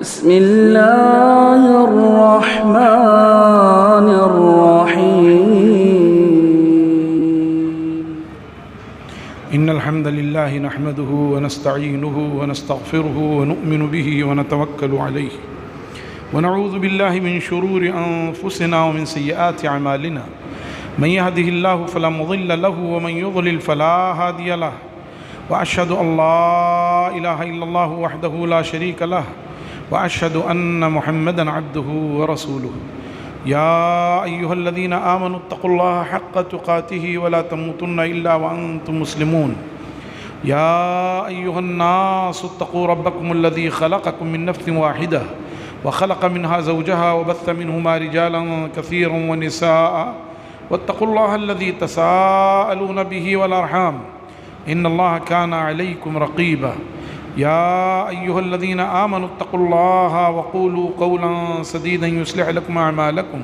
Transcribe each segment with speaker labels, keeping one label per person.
Speaker 1: بسم الله الرحمن الرحيم
Speaker 2: إن الحمد لله نحمده ونستعينه ونستغفره ونؤمن به ونتوكل عليه ونعوذ بالله من شرور أنفسنا ومن سيئات أعمالنا من يهده الله فلا مضل له ومن يضلل فلا هادي له وأشهد أن لا إله إلا الله وحده لا شريك له وأشهد أن محمدًا عبده ورسوله يا أيها الذين آمنوا اتقوا الله حق تقاته ولا تموتن إلا وأنتم مسلمون يا أيها الناس اتقوا ربكم الذي خلقكم من نفس واحدة وخلق منها زوجها وبث منهما رجالا كثيرا ونساء واتقوا الله الذي تساءلون به والأرحام إن الله كان عليكم رقيبا يا أيها الذين آمنوا اتقوا الله وقولوا قولا سديدا يصلح لكم أعمالكم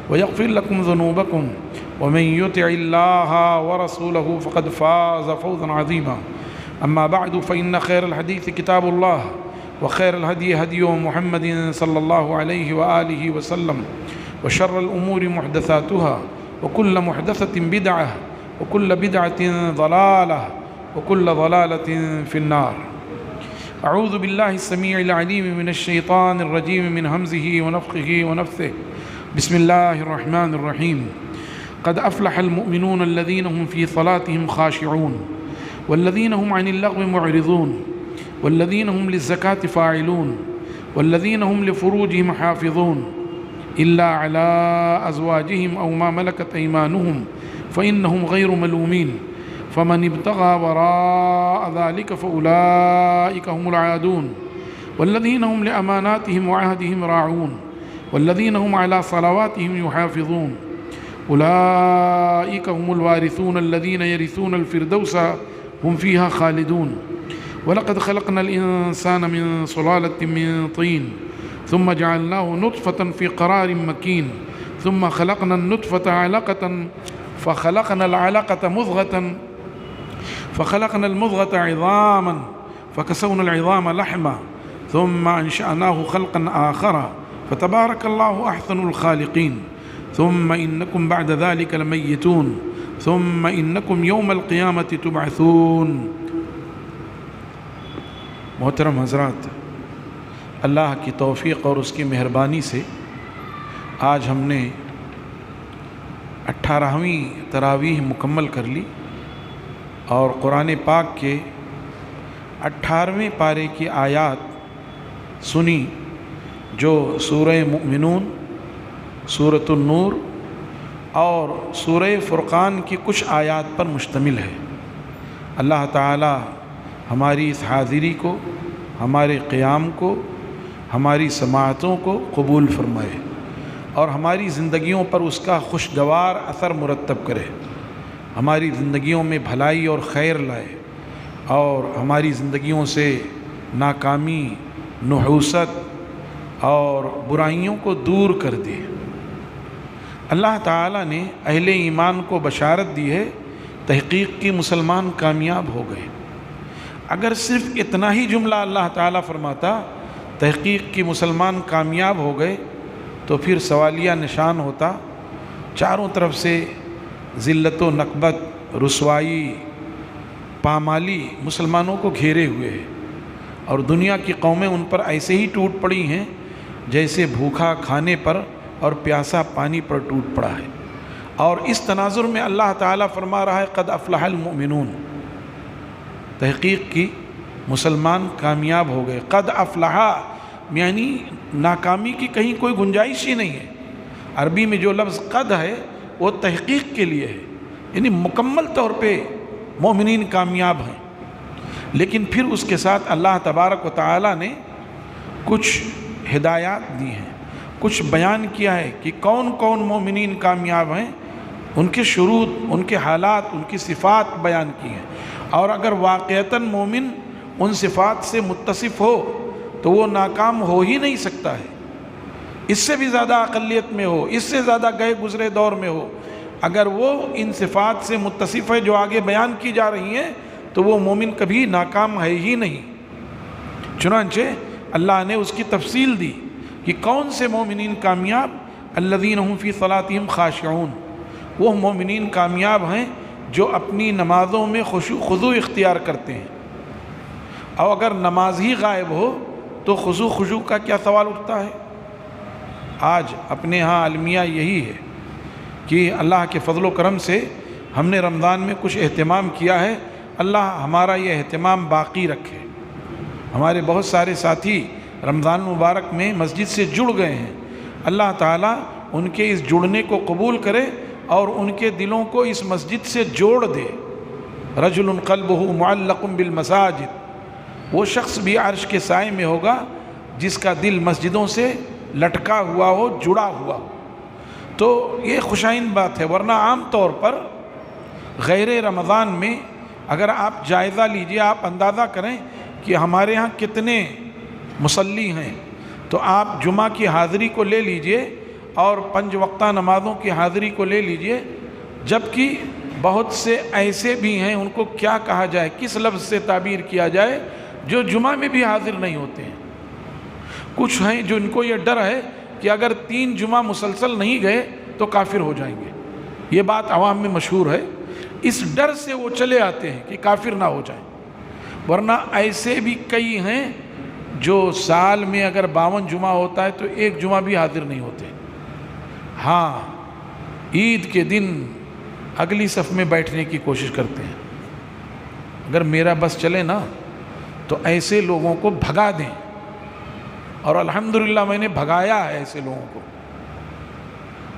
Speaker 2: ويغفر لكم ذنوبكم ومن يطع الله ورسوله فقد فاز فوزا عظيما أما بعد فإن خير الحديث كتاب الله وخير الهدي هدي محمد صلى الله عليه وآله وسلم وشر الأمور محدثاتها وكل محدثة بدعة وكل بدعة ضلالة وكل ضلالة في النار أعوذ بالله السميع العليم من الشيطان الرجيم من همزه ونفخه ونفثه بسم الله الرحمن الرحيم قد أفلح المؤمنون الذين هم في صلاتهم خاشعون والذين هم عن اللغو معرضون والذين هم للزكاة فاعلون والذين هم لفروجهم حافظون إلا على أزواجهم أو ما ملكت أيمانهم فإنهم غير ملومين فمن ابتغى وراء ذلك فأولئك هم العادون والذين هم لأماناتهم وعهدهم راعون والذين هم على صلواتهم يحافظون أولئك هم الوارثون الذين يرثون الفردوس هم فيها خالدون ولقد خلقنا الإنسان من صلالة من طين ثم جعلناه نطفة في قرار مكين ثم خلقنا النطفة علقة فخلقنا العلقة مضغة فخلقنا المضغة عظاما فكسونا العظام لحما ثم أنشأناه خلقا آخر فتبارك الله أحسن الخالقين ثم إنكم بعد ذلك لميتون ثم إنكم يوم القيامة تبعثون. محترم حضرات، اللہ کی توفیق اور اس کی مہربانی سے آج ہم نے 18ویں تراویح مکمل کر لی اور قرآن پاک کے 18ویں پارے کی آیات سنی جو سورہ مؤمنون، سورۃ النور اور سورہ فرقان کی کچھ آیات پر مشتمل ہے. اللہ تعالی ہماری اس حاضری کو، ہمارے قیام کو، ہماری سماعتوں کو قبول فرمائے اور ہماری زندگیوں پر اس کا خوشگوار اثر مرتب کرے، ہماری زندگیوں میں بھلائی اور خیر لائے اور ہماری زندگیوں سے ناکامی، نحوست اور برائیوں کو دور کر دے. اللہ تعالیٰ نے اہل ایمان کو بشارت دی ہے، تحقیق کی مسلمان کامیاب ہو گئے. اگر صرف اتنا ہی جملہ اللہ تعالیٰ فرماتا تحقیق کی مسلمان کامیاب ہو گئے تو پھر سوالیہ نشان ہوتا. چاروں طرف سے ذلت و نکبت، رسوائی، پامالی مسلمانوں کو گھیرے ہوئے ہے اور دنیا کی قومیں ان پر ایسے ہی ٹوٹ پڑی ہیں جیسے بھوکا کھانے پر اور پیاسا پانی پر ٹوٹ پڑا ہے. اور اس تناظر میں اللہ تعالیٰ فرما رہا ہے قد افلح المؤمنون، تحقیق کی مسلمان کامیاب ہو گئے. قد افلح یعنی ناکامی کی کہیں کوئی گنجائش ہی نہیں ہے. عربی میں جو لفظ قد ہے وہ تحقیق کے لیے ہے، یعنی مکمل طور پہ مومنین کامیاب ہیں. لیکن پھر اس کے ساتھ اللہ تبارک و تعالی نے کچھ ہدایات دی ہیں، کچھ بیان کیا ہے کہ کون کون مومنین کامیاب ہیں، ان کے شروط، ان کے حالات، ان کی صفات بیان کی ہیں. اور اگر واقعتاً مومن ان صفات سے متصف ہو تو وہ ناکام ہو ہی نہیں سکتا ہے. اس سے بھی زیادہ اقلیت میں ہو، اس سے زیادہ گئے گزرے دور میں ہو، اگر وہ ان صفات سے متصف ہے جو آگے بیان کی جا رہی ہیں تو وہ مومن کبھی ناکام ہے ہی نہیں. چنانچہ اللہ نے اس کی تفصیل دی کہ کون سے مومنین کامیاب، الذین هم فی صلاتہم خاشعون، وہ مومنین کامیاب ہیں جو اپنی نمازوں میں خضوع اختیار کرتے ہیں۔ اور اگر نماز ہی غائب ہو تو خضوع کا کیا سوال اٹھتا ہے؟ آج اپنے ہاں المیہ یہی ہے کہ اللہ کے فضل و کرم سے ہم نے رمضان میں کچھ اہتمام کیا ہے، اللہ ہمارا یہ اہتمام باقی رکھے۔ ہمارے بہت سارے ساتھی رمضان مبارک میں مسجد سے جڑ گئے ہیں، اللہ تعالیٰ ان کے اس جڑنے کو قبول کرے اور ان کے دلوں کو اس مسجد سے جوڑ دے۔ رجل قلبہ معلق بالمساجد، وہ شخص بھی عرش کے سائے میں ہوگا جس کا دل مسجدوں سے لٹکا ہوا ہو، جڑا ہوا ہو۔ تو یہ خوشائند بات ہے، ورنہ عام طور پر غیر رمضان میں اگر آپ جائزہ لیجئے، آپ اندازہ کریں کہ ہمارے ہاں کتنے مصلی ہیں، تو آپ جمعہ کی حاضری کو لے لیجئے اور 5 وقتہ نمازوں کی حاضری کو لے لیجئے، جبکہ بہت سے ایسے بھی ہیں، ان کو کیا کہا جائے، کس لفظ سے تعبیر کیا جائے، جو جمعہ میں بھی حاضر نہیں ہوتے ہیں۔ کچھ ہیں جو ان کو یہ ڈر ہے کہ اگر 3 جمعہ مسلسل نہیں گئے تو کافر ہو جائیں گے، یہ بات عوام میں مشہور ہے، اس ڈر سے وہ چلے آتے ہیں کہ کافر نہ ہو جائیں۔ ورنہ ایسے بھی کئی ہیں جو سال میں اگر 52 جمعہ ہوتا ہے تو 1 جمعہ بھی حاضر نہیں ہوتے۔ ہاں، عید کے دن اگلی صف میں بیٹھنے کی کوشش کرتے ہیں۔ اگر میرا بس چلے نا تو ایسے لوگوں کو بھگا دیں، اور الحمدللہ میں نے بھگایا ہے ایسے لوگوں کو،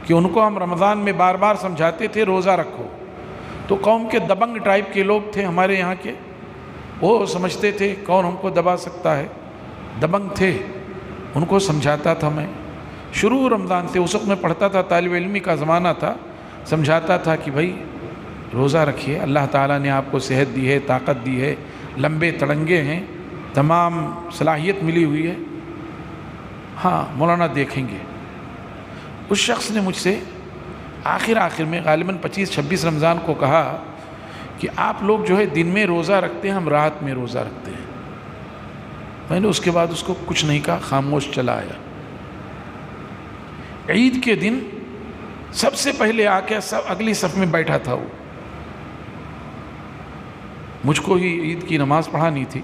Speaker 2: کہ ان کو ہم رمضان میں بار بار سمجھاتے تھے روزہ رکھو، تو قوم کے دبنگ ٹائپ کے لوگ تھے ہمارے یہاں کے، وہ سمجھتے تھے کون ہم کو دبا سکتا ہے، دبنگ تھے، ان کو سمجھاتا تھا میں شروع رمضان سے، اس وقت میں پڑھتا تھا، طالب علمی کا زمانہ تھا، سمجھاتا تھا کہ بھائی روزہ رکھیے، اللہ تعالیٰ نے آپ کو صحت دی ہے، طاقت دی ہے، لمبے تڑنگے ہیں، تمام صلاحیت ملی ہوئی ہے، ہاں مولانا دیکھیں گے۔ اس شخص نے مجھ سے آخر میں غالباً 25-26 رمضان کو کہا کہ آپ لوگ جو ہے دن میں روزہ رکھتے ہیں، ہم رات میں روزہ رکھتے ہیں۔ میں نے اس کے بعد اس کو کچھ نہیں کہا، خاموش چلا آیا۔ عید کے دن سب سے پہلے آ کے اگلی صف میں بیٹھا تھا، وہ مجھ کو ہی عید کی نماز پڑھانی تھی،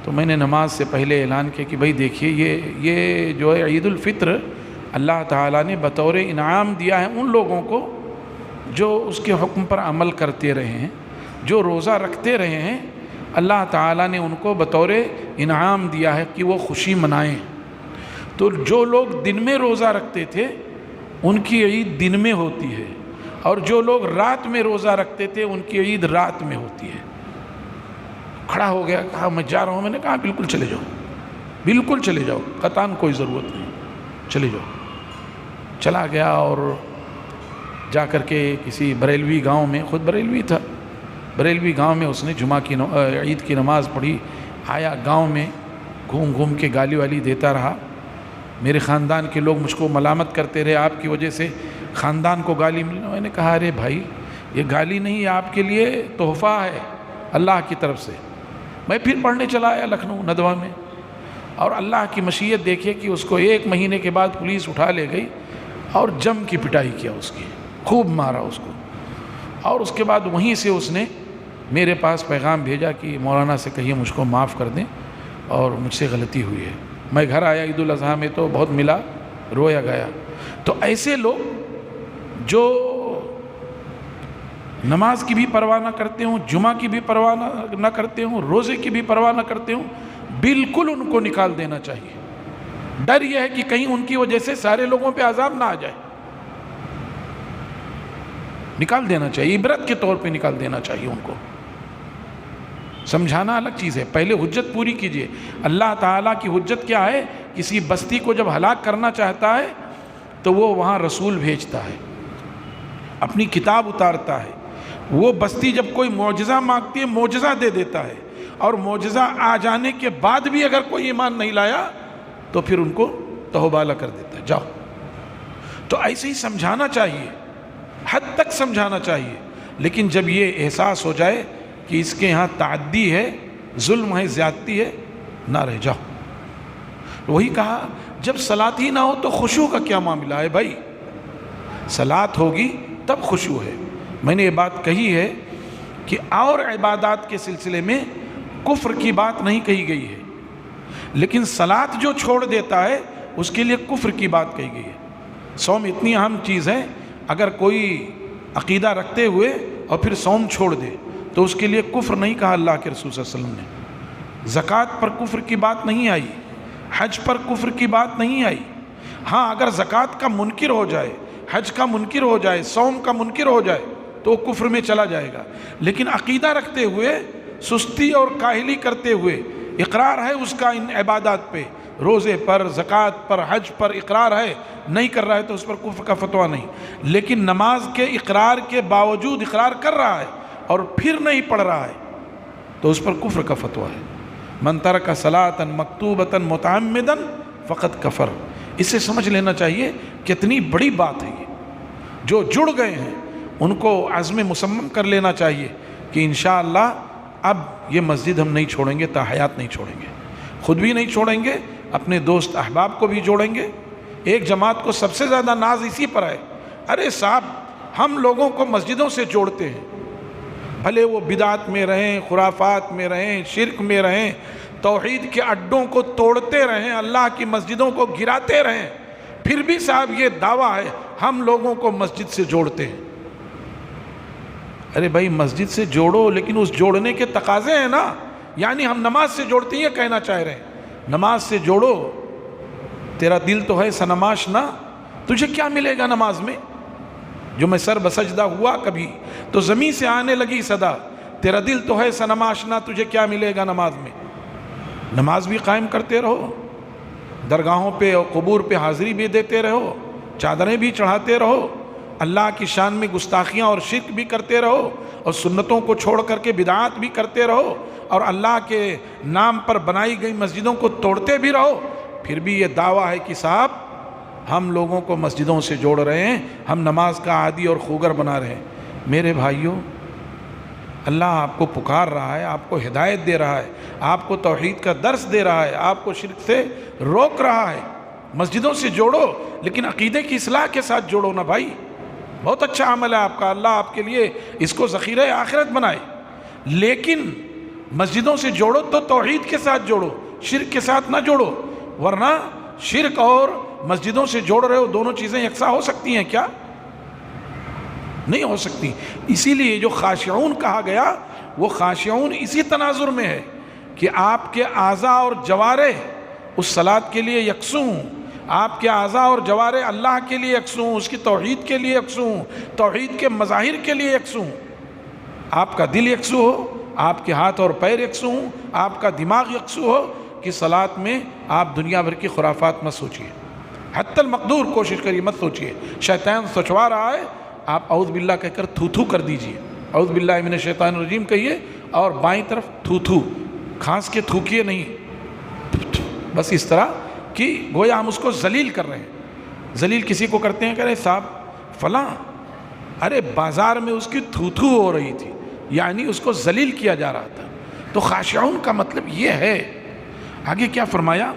Speaker 2: تو میں نے نماز سے پہلے اعلان کیا کہ بھائی دیکھیے یہ جو ہے عید الفطر اللہ تعالیٰ نے بطور انعام دیا ہے ان لوگوں کو جو اس کے حکم پر عمل کرتے رہے ہیں، جو روزہ رکھتے رہے ہیں، اللہ تعالیٰ نے ان کو بطور انعام دیا ہے کہ وہ خوشی منائیں۔ تو جو لوگ دن میں روزہ رکھتے تھے ان کی عید دن میں ہوتی ہے، اور جو لوگ رات میں روزہ رکھتے تھے ان کی عید رات میں ہوتی ہے۔ کھڑا ہو گیا، کہا میں جا رہا ہوں۔ میں نے کہا بالکل چلے جاؤ، بالکل چلے جاؤ، قطعاً کوئی ضرورت نہیں، چلے جاؤ۔ چلا گیا اور جا کر کے کسی بریلوی گاؤں میں، خود بریلوی تھا، بریلوی گاؤں میں اس نے جمعہ کی عید کی نماز پڑھی۔ آیا گاؤں میں گھوم کے گالی والی دیتا رہا، میرے خاندان کے لوگ مجھ کو ملامت کرتے رہے، آپ کی وجہ سے خاندان کو گالی ملی۔ میں نے کہا ارے بھائی یہ گالی نہیں، آپ کے لیے تحفہ ہے اللہ کی طرف سے۔ میں پھر پڑھنے چلا آیا لکھنؤ ندوہ میں، اور اللہ کی مشیت دیکھیے کہ اس کو 1 مہینے کے بعد پولیس اٹھا لے گئی اور جم کی پٹائی کیا، اس کی خوب مارا اس کو، اور اس کے بعد وہیں سے اس نے میرے پاس پیغام بھیجا کہ مولانا سے کہیے مجھ کو معاف کر دیں اور مجھ سے غلطی ہوئی ہے۔ میں گھر آیا عید الاضحیٰ میں تو بہت ملا، رویا گیا۔ تو ایسے لوگ جو نماز کی بھی پرواہ نہ کرتے ہوں، جمعہ کی بھی پرواہ نہ کرتے ہوں، روزے کی بھی پرواہ نہ کرتے ہوں، بالکل ان کو نکال دینا چاہیے۔ ڈر یہ ہے کہ کہیں ان کی وجہ سے سارے لوگوں پہ عذاب نہ آ جائے، نکال دینا چاہیے، عبرت کے طور پہ نکال دینا چاہیے ان کو۔ سمجھانا الگ چیز ہے، پہلے حجت پوری کیجئے۔ اللہ تعالیٰ کی حجت کیا ہے؟ کسی بستی کو جب ہلاک کرنا چاہتا ہے تو وہ وہاں رسول بھیجتا ہے، اپنی کتاب اتارتا ہے۔ وہ بستی جب کوئی معجزہ مانگتی ہے معجزہ دے دیتا ہے، اور معجزہ آ جانے کے بعد بھی اگر کوئی ایمان نہیں لایا تو پھر ان کو توبہ کر دیتا ہے، جاؤ۔ تو ایسے ہی سمجھانا چاہیے، حد تک سمجھانا چاہیے، لیکن جب یہ احساس ہو جائے کہ اس کے یہاں تعدی ہے، ظلم ہے، زیادتی ہے، نہ رہ جاؤ، وہی کہا جب صلاۃ ہی نہ ہو تو خشوع کا کیا معاملہ ہے بھائی؟ صلاۃ ہوگی تب خشوع ہے۔ میں نے یہ بات کہی ہے کہ اور عبادات کے سلسلے میں کفر کی بات نہیں کہی گئی ہے، لیکن صلاۃ جو چھوڑ دیتا ہے اس کے لیے کفر کی بات کہی گئی ہے۔ صوم اتنی اہم چیز ہے، اگر کوئی عقیدہ رکھتے ہوئے اور پھر صوم چھوڑ دے تو اس کے لیے کفر نہیں کہا اللہ کے رسول صلی اللہ علیہ وسلم نے۔ زکوٰۃ پر کفر کی بات نہیں آئی، حج پر کفر کی بات نہیں آئی۔ ہاں اگر زکوٰۃ کا منکر ہو جائے، حج کا منکر ہو جائے، صوم کا منکر ہو جائے تو وہ کفر میں چلا جائے گا، لیکن عقیدہ رکھتے ہوئے، سستی اور کاہلی کرتے ہوئے، اقرار ہے اس کا ان عبادات پہ، روزے پر، زکوٰۃ پر، حج پر اقرار ہے، نہیں کر رہا ہے تو اس پر کفر کا فتویٰ نہیں۔ لیکن نماز کے اقرار کے باوجود اقرار کر رہا ہے اور پھر نہیں پڑھ رہا ہے تو اس پر کفر کا فتویٰ ہے۔ من ترک صلاۃ مکتوبۃ متعمدا فقد کفر۔ اسے سمجھ لینا چاہیے کتنی بڑی بات ہے یہ۔ جو جڑ گئے ہیں ان کو عزم مصمم کر لینا چاہیے کہ انشاءاللہ اب یہ مسجد ہم نہیں چھوڑیں گے، تا حیات نہیں چھوڑیں گے، خود بھی نہیں چھوڑیں گے، اپنے دوست احباب کو بھی جوڑیں گے۔ ایک جماعت کو سب سے زیادہ ناز اسی پر ہے، ارے صاحب ہم لوگوں کو مسجدوں سے جوڑتے ہیں، بھلے وہ بدعت میں رہیں، خرافات میں رہیں، شرک میں رہیں، توحید کے اڈوں کو توڑتے رہیں، اللہ کی مسجدوں کو گراتے رہیں، پھر بھی صاحب یہ دعویٰ ہے ہم لوگوں کو مسجد سے جوڑتے ہیں۔ ارے بھائی مسجد سے جوڑو، لیکن اس جوڑنے کے تقاضے ہیں نا، یعنی ہم نماز سے جوڑتے ہیں یہ کہنا چاہ رہے ہیں، نماز سے جوڑو، تیرا دل تو ہے سنماش نا، تجھے کیا ملے گا نماز میں؟ جو میں سر بسجدہ ہوا کبھی تو زمین سے آنے لگی صدا، تیرا دل تو ہے سنماش نا، تجھے کیا ملے گا نماز میں؟ نماز بھی قائم کرتے رہو، درگاہوں پہ اور قبور پہ حاضری بھی دیتے رہو، چادریں بھی چڑھاتے رہو، اللہ کی شان میں گستاخیاں اور شرک بھی کرتے رہو، اور سنتوں کو چھوڑ کر کے بدعات بھی کرتے رہو، اور اللہ کے نام پر بنائی گئی مسجدوں کو توڑتے بھی رہو، پھر بھی یہ دعویٰ ہے کہ صاحب ہم لوگوں کو مسجدوں سے جوڑ رہے ہیں، ہم نماز کا عادی اور خوگر بنا رہے ہیں۔ میرے بھائیوں، اللہ آپ کو پکار رہا ہے، آپ کو ہدایت دے رہا ہے، آپ کو توحید کا درس دے رہا ہے، آپ کو شرک سے روک رہا ہے۔ مسجدوں سے جوڑو، لیکن عقیدے کی اصلاح کے ساتھ جوڑو نا بھائی، بہت اچھا عمل ہے آپ کا، اللہ آپ کے لیے اس کو ذخیرہ آخرت بنائے، لیکن مسجدوں سے جوڑو تو توحید کے ساتھ جوڑو، شرک کے ساتھ نہ جوڑو، ورنہ شرک اور مسجدوں سے جوڑ رہے ہو، دونوں چیزیں یکساں ہو سکتی ہیں کیا؟ نہیں ہو سکتی۔ اسی لیے جو خاشعون کہا گیا وہ خاشعون اسی تناظر میں ہے کہ آپ کے اعضاء اور جوارح اس صلاۃ کے لیے یکسوں ہوں، آپ کے اعضاء اور جوارح اللہ کے لیے یکسوں ہوں، اس کی توحید کے لیے یکسوں ہوں، توحید کے مظاہر کے لیے یکسوں ہوں۔ آپ کا دل یکسو ہو، آپ کے ہاتھ اور پیر یکسو ہوں، آپ کا دماغ یکسو ہو کہ صلاۃ میں آپ دنیا بھر کی خرافات مت سوچیے، حتی المقدور کوشش کریے مت سوچیے۔ شیطان سوچوا رہا ہے، آپ اعوذ باللہ کہہ کر تھو تھو کر دیجئے، اعوذ باللہ من الشیطان الرجیم کہیے، اور بائیں طرف تھو تھو، کھانس کے تھوکیے نہیں، بس اس طرح کہ گویا ہم اس کو ذلیل کر رہے ہیں۔ ذلیل کسی کو کرتے ہیں کہ ارے صاحب فلاں، ارے بازار میں اس کی تھو تھو ہو رہی تھی، یعنی اس کو ذلیل کیا جا رہا تھا۔ تو خاشعون کا مطلب یہ ہے۔ آگے کیا فرمایا؟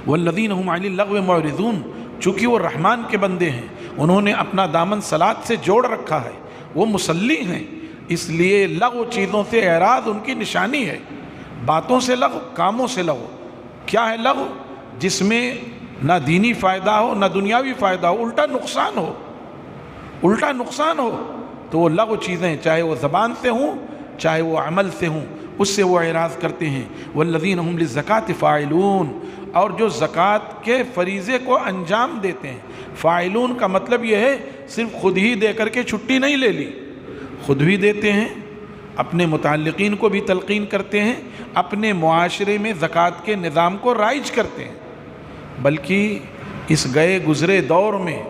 Speaker 2: والذین هم عن اللغو معرضون، چونکہ وہ رحمان کے بندے ہیں، انہوں نے اپنا دامن صلاۃ سے جوڑ رکھا ہے، وہ مصلی ہیں، اس لیے لغو چیزوں سے اعراض ان کی نشانی ہے۔ باتوں سے لغو، کاموں سے لغو۔ کیا ہے لغو؟ جس میں نہ دینی فائدہ ہو نہ دنیاوی فائدہ ہو، الٹا نقصان ہو، الٹا نقصان ہو، تو وہ لغو چیزیں چاہے وہ زبان سے ہوں چاہے وہ عمل سے ہوں، اس سے وہ اعراض کرتے ہیں۔ والذین هم للزکاۃ فاعلون، اور جو زکوٰۃ کے فریضے کو انجام دیتے ہیں۔ فاعلون کا مطلب یہ ہے صرف خود ہی دے کر کے چھٹی نہیں لے لی، خود بھی دیتے ہیں، اپنے متعلقین کو بھی تلقین کرتے ہیں، اپنے معاشرے میں زکوٰۃ کے نظام کو رائج کرتے ہیں۔ بلکہ اس گئے گزرے دور میں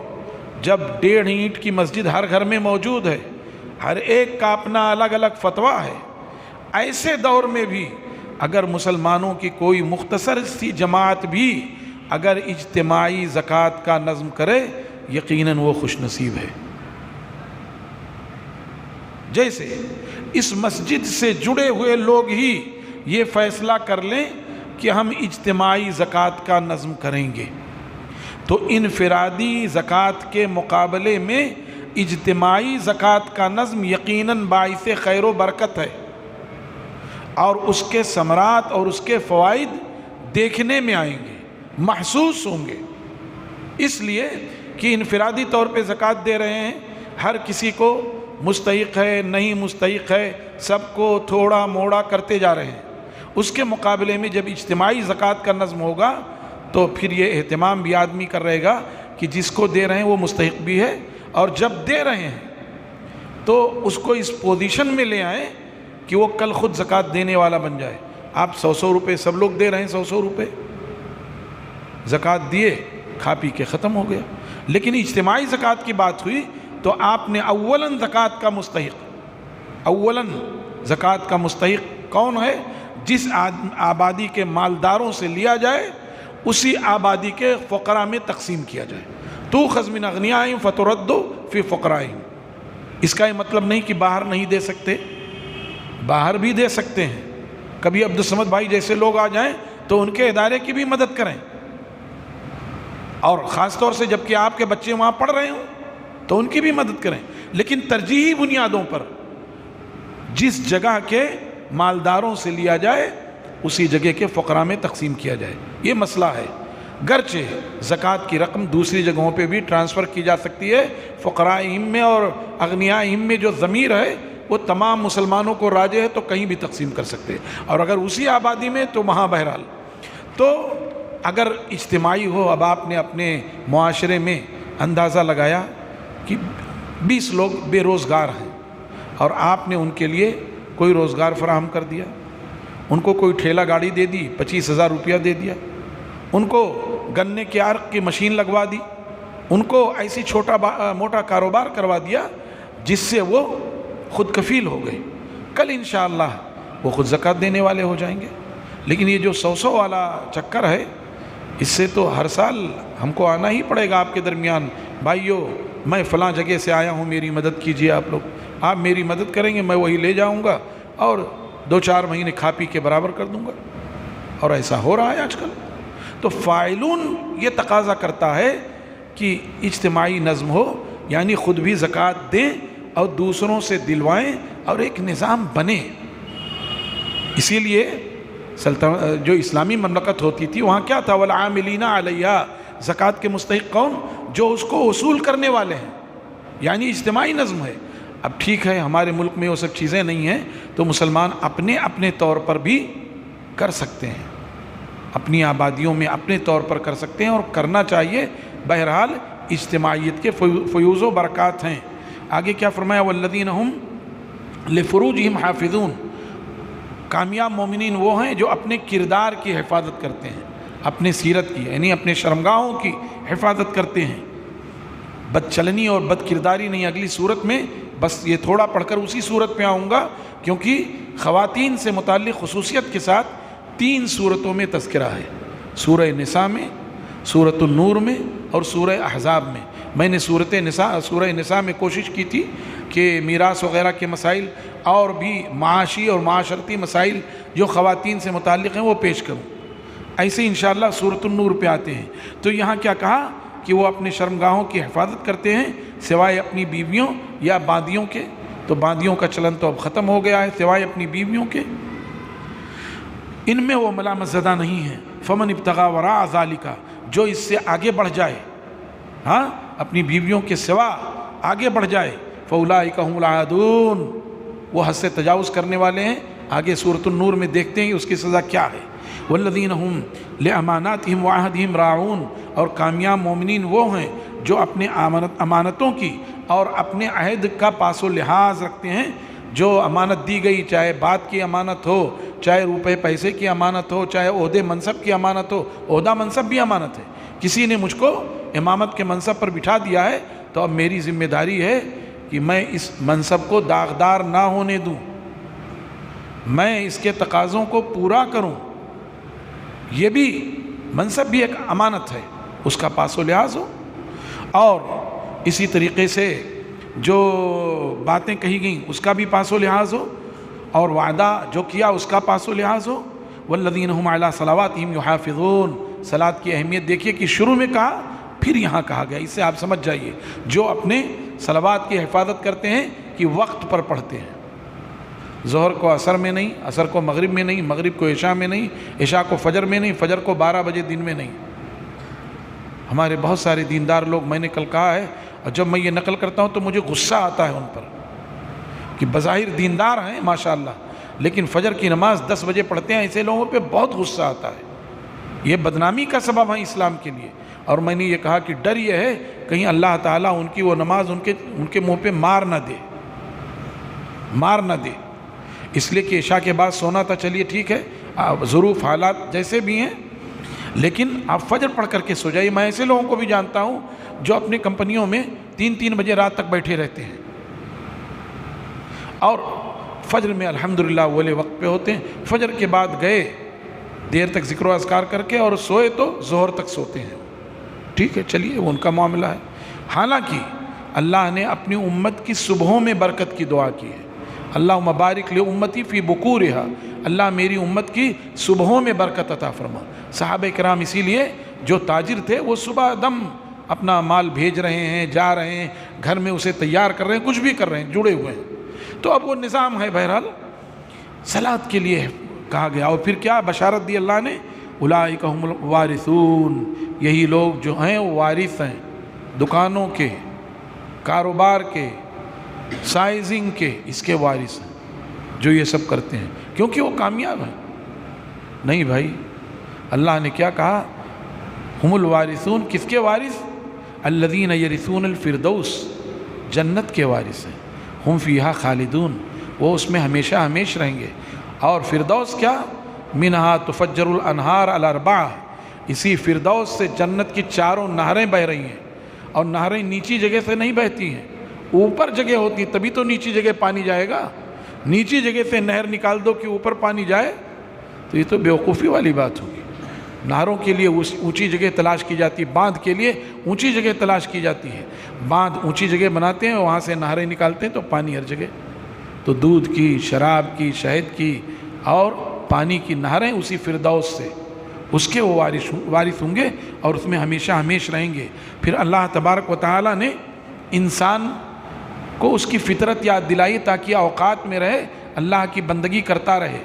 Speaker 2: جب 1.5 اینٹ کی مسجد ہر گھر میں موجود ہے، ہر ایک کا اپنا الگ الگ فتویٰ ہے، ایسے دور میں بھی اگر مسلمانوں کی کوئی مختصر سی جماعت بھی اگر اجتماعی زکوٰۃ کا نظم کرے، یقیناً وہ خوش نصیب ہے۔ جیسے اس مسجد سے جڑے ہوئے لوگ ہی یہ فیصلہ کر لیں کہ ہم اجتماعی زکوٰۃ کا نظم کریں گے، تو انفرادی زکوٰۃ کے مقابلے میں اجتماعی زکوٰۃ کا نظم یقیناً باعث خیر و برکت ہے، اور اس کے ثمرات اور اس کے فوائد دیکھنے میں آئیں گے، محسوس ہوں گے۔ اس لیے کہ انفرادی طور پہ زکوٰۃ دے رہے ہیں، ہر کسی کو مستحق ہے نہیں مستحق ہے، سب کو تھوڑا موڑا کرتے جا رہے ہیں۔ اس کے مقابلے میں جب اجتماعی زکوٰۃ کا نظم ہوگا تو پھر یہ اہتمام بھی آدمی کر رہے گا کہ جس کو دے رہے ہیں وہ مستحق بھی ہے، اور جب دے رہے ہیں تو اس کو اس پوزیشن میں لے آئیں کہ وہ کل خود زکوٰۃ دینے والا بن جائے۔ آپ 100 روپے سب لوگ دے رہے ہیں، 100 روپے زکوٰۃ دیے، کھا پی کے ختم ہو گیا۔ لیکن اجتماعی زکوٰۃ کی بات ہوئی تو آپ نے اولاً زکوٰۃ کا مستحق، اولاً زکوٰۃ کا مستحق کون ہے؟ جس آبادی کے مالداروں سے لیا جائے اسی آبادی کے فقراء میں تقسیم کیا جائے۔ تؤخذ من اغنیائہم فترد فی فقرائہم۔ اس کا یہ مطلب نہیں کہ باہر نہیں دے سکتے، باہر بھی دے سکتے ہیں۔ کبھی عبدالصمد بھائی جیسے لوگ آ جائیں تو ان کے ادارے کی بھی مدد کریں، اور خاص طور سے جب کہ آپ کے بچے وہاں پڑھ رہے ہوں تو ان کی بھی مدد کریں، لیکن ترجیحی بنیادوں پر جس جگہ کے مالداروں سے لیا جائے اسی جگہ کے فقراء میں تقسیم کیا جائے۔ یہ مسئلہ ہے، گرچہ زکوٰۃ کی رقم دوسری جگہوں پہ بھی ٹرانسفر کی جا سکتی ہے، فقرائہم میں اور اغنیائہم میں جو ضمیر ہے وہ تمام مسلمانوں کو راجع ہے تو کہیں بھی تقسیم کر سکتے ہیں، اور اگر اسی آبادی میں تو وہاں بہرحال۔ تو اگر اجتماعی ہو، اب آپ نے اپنے معاشرے میں اندازہ لگایا کہ 20 لوگ بے روزگار ہیں اور آپ نے ان کے لیے کوئی روزگار فراہم کر دیا، ان کو کوئی ٹھیلا گاڑی دے دی، 25,000 روپیہ دے دیا، ان کو گنے کے عرق کی مشین لگوا دی، ان کو ایسی چھوٹا موٹا کاروبار کروا دیا جس سے وہ خود کفیل ہو گئے، کل انشاءاللہ وہ خود زکوٰۃ دینے والے ہو جائیں گے۔ لیکن یہ جو 100 والا چکر ہے، اس سے تو ہر سال ہم کو آنا ہی پڑے گا آپ کے درمیان، بھائیو میں فلاں جگہ سے آیا ہوں، میری مدد کیجئے، آپ لوگ آپ میری مدد کریں گے، میں وہی لے جاؤں گا اور 2-4 مہینے کھا پی کے برابر کر دوں گا، اور ایسا ہو رہا ہے آج کل۔ تو فاعلون یہ تقاضا کرتا ہے کہ اجتماعی نظم ہو، یعنی خود بھی زکوٰۃ دیں اور دوسروں سے دلوائیں، اور ایک نظام بنے۔ اسی لیے جو اسلامی مملکت ہوتی تھی وہاں کیا تھا؟ والعاملین علیہا، زکوٰۃ کے مستحق کون؟ جو اس کو وصول کرنے والے ہیں، یعنی اجتماعی نظم ہے۔ اب ٹھیک ہے ہمارے ملک میں وہ سب چیزیں نہیں ہیں تو مسلمان اپنے اپنے طور پر بھی کر سکتے ہیں، اپنی آبادیوں میں اپنے طور پر کر سکتے ہیں، اور کرنا چاہیے۔ بہرحال اجتماعیت کے فیوز و برکات ہیں۔ آگے کیا فرمایا؟ والذین ہم لفروجہم حافظون، کامیاب مومنین وہ ہیں جو اپنے کردار کی حفاظت کرتے ہیں، اپنے سیرت کی، یعنی اپنے شرمگاہوں کی حفاظت کرتے ہیں۔ بد چلنی اور بد کرداری نہیں، اگلی صورت میں بس یہ تھوڑا پڑھ کر اسی صورت پہ آؤں گا، کیونکہ خواتین سے متعلق خصوصیت کے ساتھ 3 صورتوں میں تذکرہ ہے، سورہ نساء میں، سورۃ النور میں اور سورہ احزاب میں۔ میں نے سورہ نساء میں کوشش کی تھی کہ میراث وغیرہ کے مسائل اور بھی معاشی اور معاشرتی مسائل جو خواتین سے متعلق ہیں وہ پیش کروں، ایسے انشاءاللہ سورۃ النور پہ آتے ہیں۔ تو یہاں کیا کہا کہ وہ اپنے شرمگاہوں کی حفاظت کرتے ہیں سوائے اپنی بیویوں یا باندیوں کے، تو باندیوں کا چلن تو اب ختم ہو گیا ہے، سوائے اپنی بیویوں کے، ان میں وہ ملامت زدہ نہیں ہیں۔ فمن ابتغى وراء ذلك، جو اس سے آگے بڑھ جائے، ہاں اپنی بیویوں کے سوا آگے بڑھ جائے، فاولئک هم العادون، وہ حد سے تجاوز کرنے والے ہیں۔ آگے سورۃ النور میں دیکھتے ہیں اس کی سزا کیا ہے۔ والذین هم لاماناتهم وعہدهم راعون، اور کامیاب مومنین وہ ہیں جو اپنے امانتوں کی اور اپنے عہد کا پاس و لحاظ رکھتے ہیں۔ جو امانت دی گئی، چاہے بات کی امانت ہو، چاہے روپے پیسے کی امانت ہو، چاہے عہدے منصب کی امانت ہو، عہدہ منصب بھی امانت ہے۔ کسی نے مجھ کو امامت کے منصب پر بٹھا دیا ہے تو اب میری ذمہ داری ہے کہ میں اس منصب کو داغدار نہ ہونے دوں، میں اس کے تقاضوں کو پورا کروں۔ یہ بھی منصب بھی ایک امانت ہے، اس کا پاس و لحاظ ہو، اور اسی طریقے سے جو باتیں کہی گئیں اس کا بھی پاس و لحاظ ہو، اور وعدہ جو کیا اس کا پاس و لحاظ ہو۔ والذین هم علی صلواتہم یحافظون. صلاۃ کی اہمیت دیکھیے کہ شروع میں کہا پھر یہاں کہا گیا. اس سے آپ سمجھ جائیے جو اپنے صلوات کی حفاظت کرتے ہیں کہ وقت پر پڑھتے ہیں. ظہر کو عصر میں نہیں، عصر کو مغرب میں نہیں، مغرب کو عشاء میں نہیں، عشاء کو فجر میں نہیں، فجر کو 12 بجے دن میں نہیں. ہمارے بہت سارے دیندار لوگ، میں نے کل کہا ہے اور جب میں یہ نقل کرتا ہوں تو مجھے غصہ آتا ہے ان پر کہ بظاہر دیندار ہیں ماشاءاللہ لیکن فجر کی نماز 10 بجے پڑھتے ہیں. ایسے لوگوں پہ بہت غصہ آتا ہے. یہ بدنامی کا سبب ہے اسلام کے لیے. اور میں نے یہ کہا کہ ڈر یہ ہے کہیں اللہ تعالیٰ ان کی وہ نماز ان کے منہ پہ مار نہ دے. اس لیے کہ عشاء کے بعد سونا تھا، چلیے ٹھیک ہے، ظروف حالات جیسے بھی ہیں، لیکن آپ فجر پڑھ کر کے سو جائیے. میں ایسے لوگوں کو بھی جانتا ہوں جو اپنی کمپنیوں میں 3 بجے رات تک بیٹھے رہتے ہیں اور فجر میں الحمدللہ اول وقت پہ ہوتے ہیں. فجر کے بعد گئے دیر تک ذکر و اذکار کر کے اور سوئے تو ظہر تک سوتے ہیں. ٹھیک ہے، چلیے وہ ان کا معاملہ ہے. حالانکہ اللہ نے اپنی امت کی صبحوں میں برکت کی دعا کی ہے. اللہم بارک لامتی فی بکورہا. اللہ میری امت کی صبحوں میں برکت عطا فرما. صحابہ کرام اسی لیے جو تاجر تھے وہ صبح دم اپنا مال بھیج رہے ہیں، جا رہے ہیں، گھر میں اسے تیار کر رہے ہیں، کچھ بھی کر رہے ہیں، جڑے ہوئے ہیں. تو اب وہ نظام ہے. بہرحال صلاۃ کے لیے کہا گیا. اور پھر کیا بشارت دی اللہ نے؟ اولئک هم الوارثون. یہی لوگ جو ہیں وہ وارث ہیں، دکانوں کے، کاروبار کے، سائزنگ کے، اس کے وارث ہیں جو یہ سب کرتے ہیں کیونکہ وہ کامیاب ہیں. نہیں بھائی، اللہ نے کیا کہا؟ ہم الوارثون. کس کے وارث؟ الذین یرثون الفردوس. جنت کے وارث ہیں. ہم فیہا خالدون. وہ اس میں ہمیشہ ہمیش رہیں گے. اور فردوس کیا؟ منہا تفجر الانہار الاربعہ. اسی فردوس سے جنت کی 4 نہریں بہ رہی ہیں. اور نہریں نیچی جگہ سے نہیں بہتی ہیں، اوپر جگہ ہوتی، تبھی تو نیچی جگہ پانی جائے گا. نیچی جگہ سے نہر نکال دو کہ اوپر پانی جائے تو یہ تو بیوقوفی والی بات ہوگی. نہروں کے لیے اونچی جگہ تلاش کی جاتی ہے، باندھ کے لیے اونچی جگہ تلاش کی جاتی ہے. باندھ اونچی جگہ بناتے ہیں، وہاں سے نہریں نکالتے ہیں تو پانی ہر جگہ. تو دودھ کی، شراب کی، شہد کی اور پانی کی نہریں اسی فردوس سے، اس کے وہ وارث ہوں گے اور اس میں ہمیشہ ہمیش رہیں گے. پھر اللہ تبارک و تعالیٰ نے انسان کو اس کی فطرت یاد دلائی تاکہ اوقات میں رہے، اللہ کی بندگی کرتا رہے،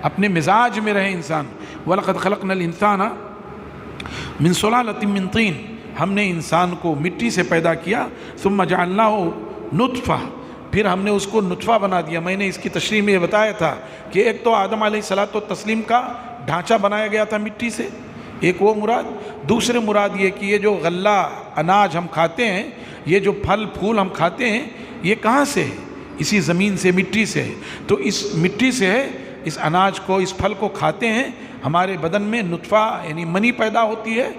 Speaker 2: اپنے مزاج میں رہے انسان. وَلَقَدْ خَلَقْنَا الْإِنسَانَ مِنْ صُلَالَةٍ مِّن طِينٍ. ہم نے انسان کو مٹی سے پیدا کیا. ثُمَّ جَعَلْنَاهُ نُطْفَةً. پھر ہم نے اس کو نطفہ بنا دیا. میں نے اس کی تشریح میں یہ بتایا تھا کہ ایک تو آدم علیہ الصلوۃ والتسلیم کا ڈھانچہ بنایا گیا تھا مٹی سے، ایک وہ مراد. دوسرے مراد یہ کہ یہ جو غلہ اناج ہم کھاتے ہیں، یہ جو پھل پھول ہم کھاتے ہیں، یہ کہاں سے ہے؟ اسی زمین سے، مٹی سے ہے. تو اس مٹی سے ہے، اس اناج کو، اس پھل کو کھاتے ہیں، ہمارے بدن میں نطفہ یعنی منی پیدا ہوتی ہے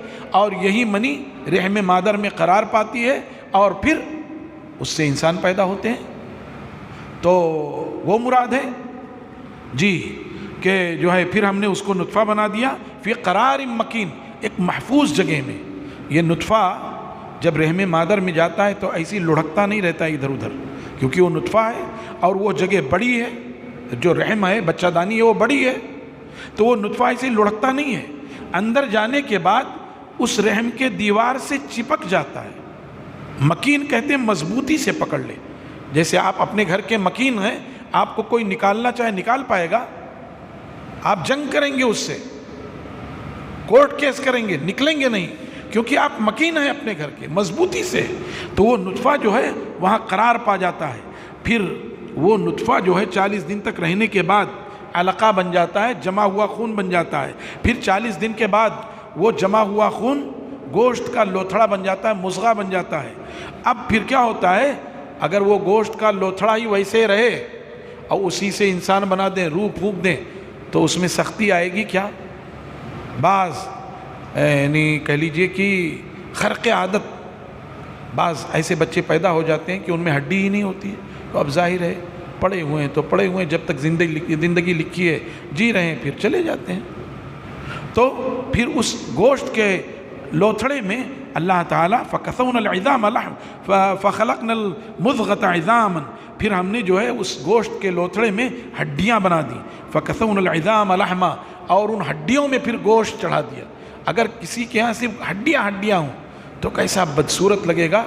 Speaker 2: اور یہی منی رحم مادر میں قرار پاتی ہے اور پھر اس سے انسان پیدا ہوتے ہیں. تو وہ مراد ہے جی کہ جو ہے پھر ہم نے اس کو نطفہ بنا دیا فی قرار مکین، ایک محفوظ جگہ میں. یہ نطفہ جب رحم مادر میں جاتا ہے تو ایسی لڑھکتا نہیں رہتا ادھر ادھر، کیونکہ وہ نطفہ ہے اور وہ جگہ بڑی ہے، جو رحم ہے، بچہ دانی ہے، وہ بڑی ہے، تو وہ نطفہ ایسے لڑھکتا نہیں ہے. اندر جانے کے بعد اس رحم کے دیوار سے چپک جاتا ہے. مکین کہتے ہیں مضبوطی سے پکڑ لے. جیسے آپ اپنے گھر کے مکین ہیں، آپ کو کوئی نکالنا چاہے نکال پائے گا؟ آپ جنگ کریں گے اس سے، کورٹ کیس کریں گے، نکلیں گے نہیں، کیونکہ آپ مکین ہیں اپنے گھر کے، مضبوطی سے. تو وہ نطفہ جو ہے وہاں قرار پا جاتا ہے. پھر وہ نطفہ جو ہے 40 دن تک رہنے کے بعد علقہ بن جاتا ہے، جمع ہوا خون بن جاتا ہے. پھر 40 دن کے بعد وہ جمع ہوا خون گوشت کا لوتھڑا بن جاتا ہے، مضغہ بن جاتا ہے. اب پھر کیا ہوتا ہے؟ اگر وہ گوشت کا لوتھڑا ہی ویسے رہے اور اسی سے انسان بنا دیں، روح پھونک دیں، تو اس میں سختی آئے گی کیا؟ بعض یعنی کہہ لیجئے کہ خرق عادت، بعض ایسے بچے پیدا ہو جاتے ہیں کہ ان میں ہڈی ہی نہیں ہوتی ہے. تو اب ظاہر ہے پڑے ہوئے ہیں تو پڑے ہوئے ہیں، جب تک زندگی لکھی ہے جی رہے ہیں، پھر چلے جاتے ہیں. تو پھر اس گوشت کے لوتھڑے میں اللہ تعالیٰ فَكَسَوْنَا الْعِظَامَ لَحْمًا فَخَلَقْنَا الْمُضْغَةَ عِظَامًا. پھر ہم نے جو ہے اس گوشت کے لوتھڑے میں ہڈیاں بنا دیں، فَكَسَوْنَ الْعِظَامَ لَحْمًا، اور ان ہڈیوں میں پھر گوشت چڑھا دیا۔ اگر کسی کے ہاں صرف ہڈیاں ہوں تو کیسا بدصورت لگے گا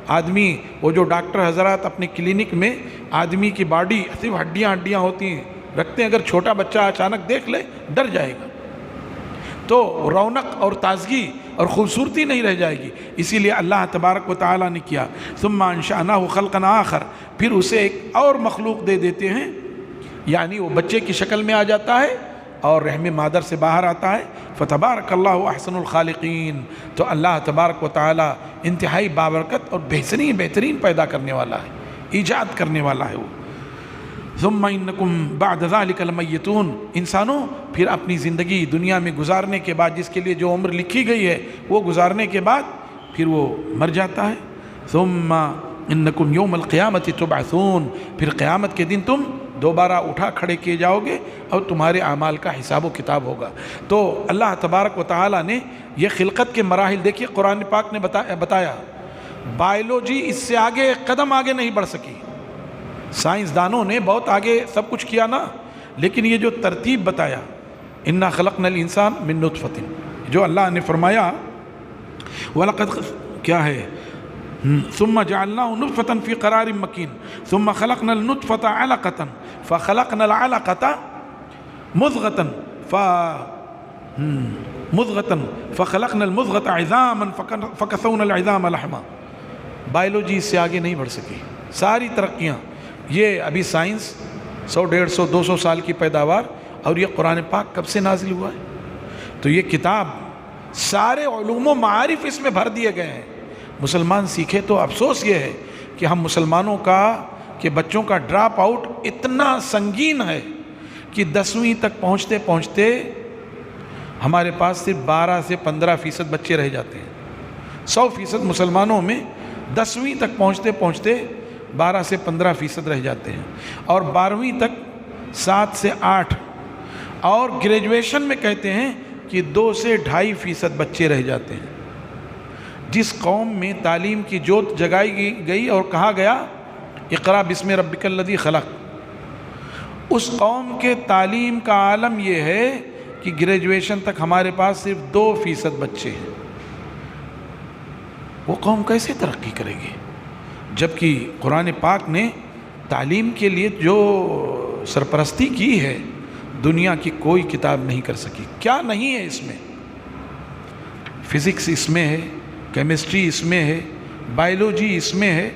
Speaker 2: آدمی۔ وہ جو ڈاکٹر حضرات اپنے کلینک میں آدمی کی باڈی صرف ہڈیاں ہوتی ہیں رکھتے ہیں، اگر چھوٹا بچہ اچانک دیکھ لے ڈر جائے گا، تو رونق اور تازگی اور خوبصورتی نہیں رہ جائے گی۔ اسی لیے اللہ تبارک و تعالیٰ نے کیا ثم انشأناه خلقا آخر، پھر اسے ایک اور مخلوق دے دیتے ہیں، یعنی وہ بچے کی شکل میں آ جاتا ہے اور رحم مادر سے باہر آتا ہے۔ فتبارک اللہ احسن الخالقین، تو اللہ تبارک و تعالیٰ انتہائی بابرکت اور بہترین پیدا کرنے والا ہے، ایجاد کرنے والا ہے وہ۔ ثم انکم بعد ذلک لمیتون، انسانوں پھر اپنی زندگی دنیا میں گزارنے کے بعد، جس کے لیے جو عمر لکھی گئی ہے وہ گزارنے کے بعد پھر وہ مر جاتا ہے۔ ثم انکم یوم القیامت تبعثون، پھر قیامت کے دن تم دوبارہ اٹھا کھڑے کیے جاؤ گے اور تمہارے اعمال کا حساب و کتاب ہوگا۔ تو اللہ تبارک و تعالیٰ نے یہ خلقت کے مراحل دیکھیے، قرآن پاک نے بتایا بائیولوجی اس سے آگے ایک قدم آگے نہیں بڑھ سکی، سائنسدانوں نے بہت آگے سب کچھ کیا نا، لیکن یہ جو ترتیب بتایا انا خلقنا الانسان من نطفۃ، جو اللہ نے فرمایا وَلَقَدْ کیا ہے ثم جعلناه نطفة في قرار مكين ثم خلقنا النطفة علقة فخلقنا العلقة مضغة فخلقنا المضغة عظاما فكسونا العظام لحما۔ بائیولوجی اس سے آگے نہیں بڑھ سکی، ساری ترقیاں، یہ ابھی سائنس 100 150 200 سال کی پیداوار، اور یہ قرآن پاک کب سے نازل ہوا ہے؟ تو یہ کتاب سارے علوم و معارف اس میں بھر دیے گئے ہیں۔ مسلمان سیکھے تو افسوس یہ ہے کہ ہم مسلمانوں کے بچوں کا ڈراپ آؤٹ اتنا سنگین ہے کہ 10ویں تک پہنچتے پہنچتے ہمارے پاس صرف 12 سے 15% بچے رہ جاتے ہیں۔ 100% مسلمانوں میں 10ویں تک پہنچتے پہنچتے 12 سے 15% رہ جاتے ہیں، اور 12ویں تک 7 سے 8، اور گریجویشن میں کہتے ہیں کہ 2 سے 2.5% بچے رہ جاتے ہیں۔ جس قوم میں تعلیم کی جوت جگائی گئی اور کہا گیا اقرا بسم ربک الذی خلق، اس قوم کے تعلیم کا عالم یہ ہے کہ گریجویشن تک ہمارے پاس صرف 2% بچے ہیں۔ وہ قوم کیسے ترقی کرے گی؟ جبکہ قرآن پاک نے تعلیم کے لیے جو سرپرستی کی ہے دنیا کی کوئی کتاب نہیں کر سکی۔ کیا نہیں ہے اس میں؟ فزکس اس میں ہے، کیمسٹری اس میں ہے، بائیولوجی اس میں ہے،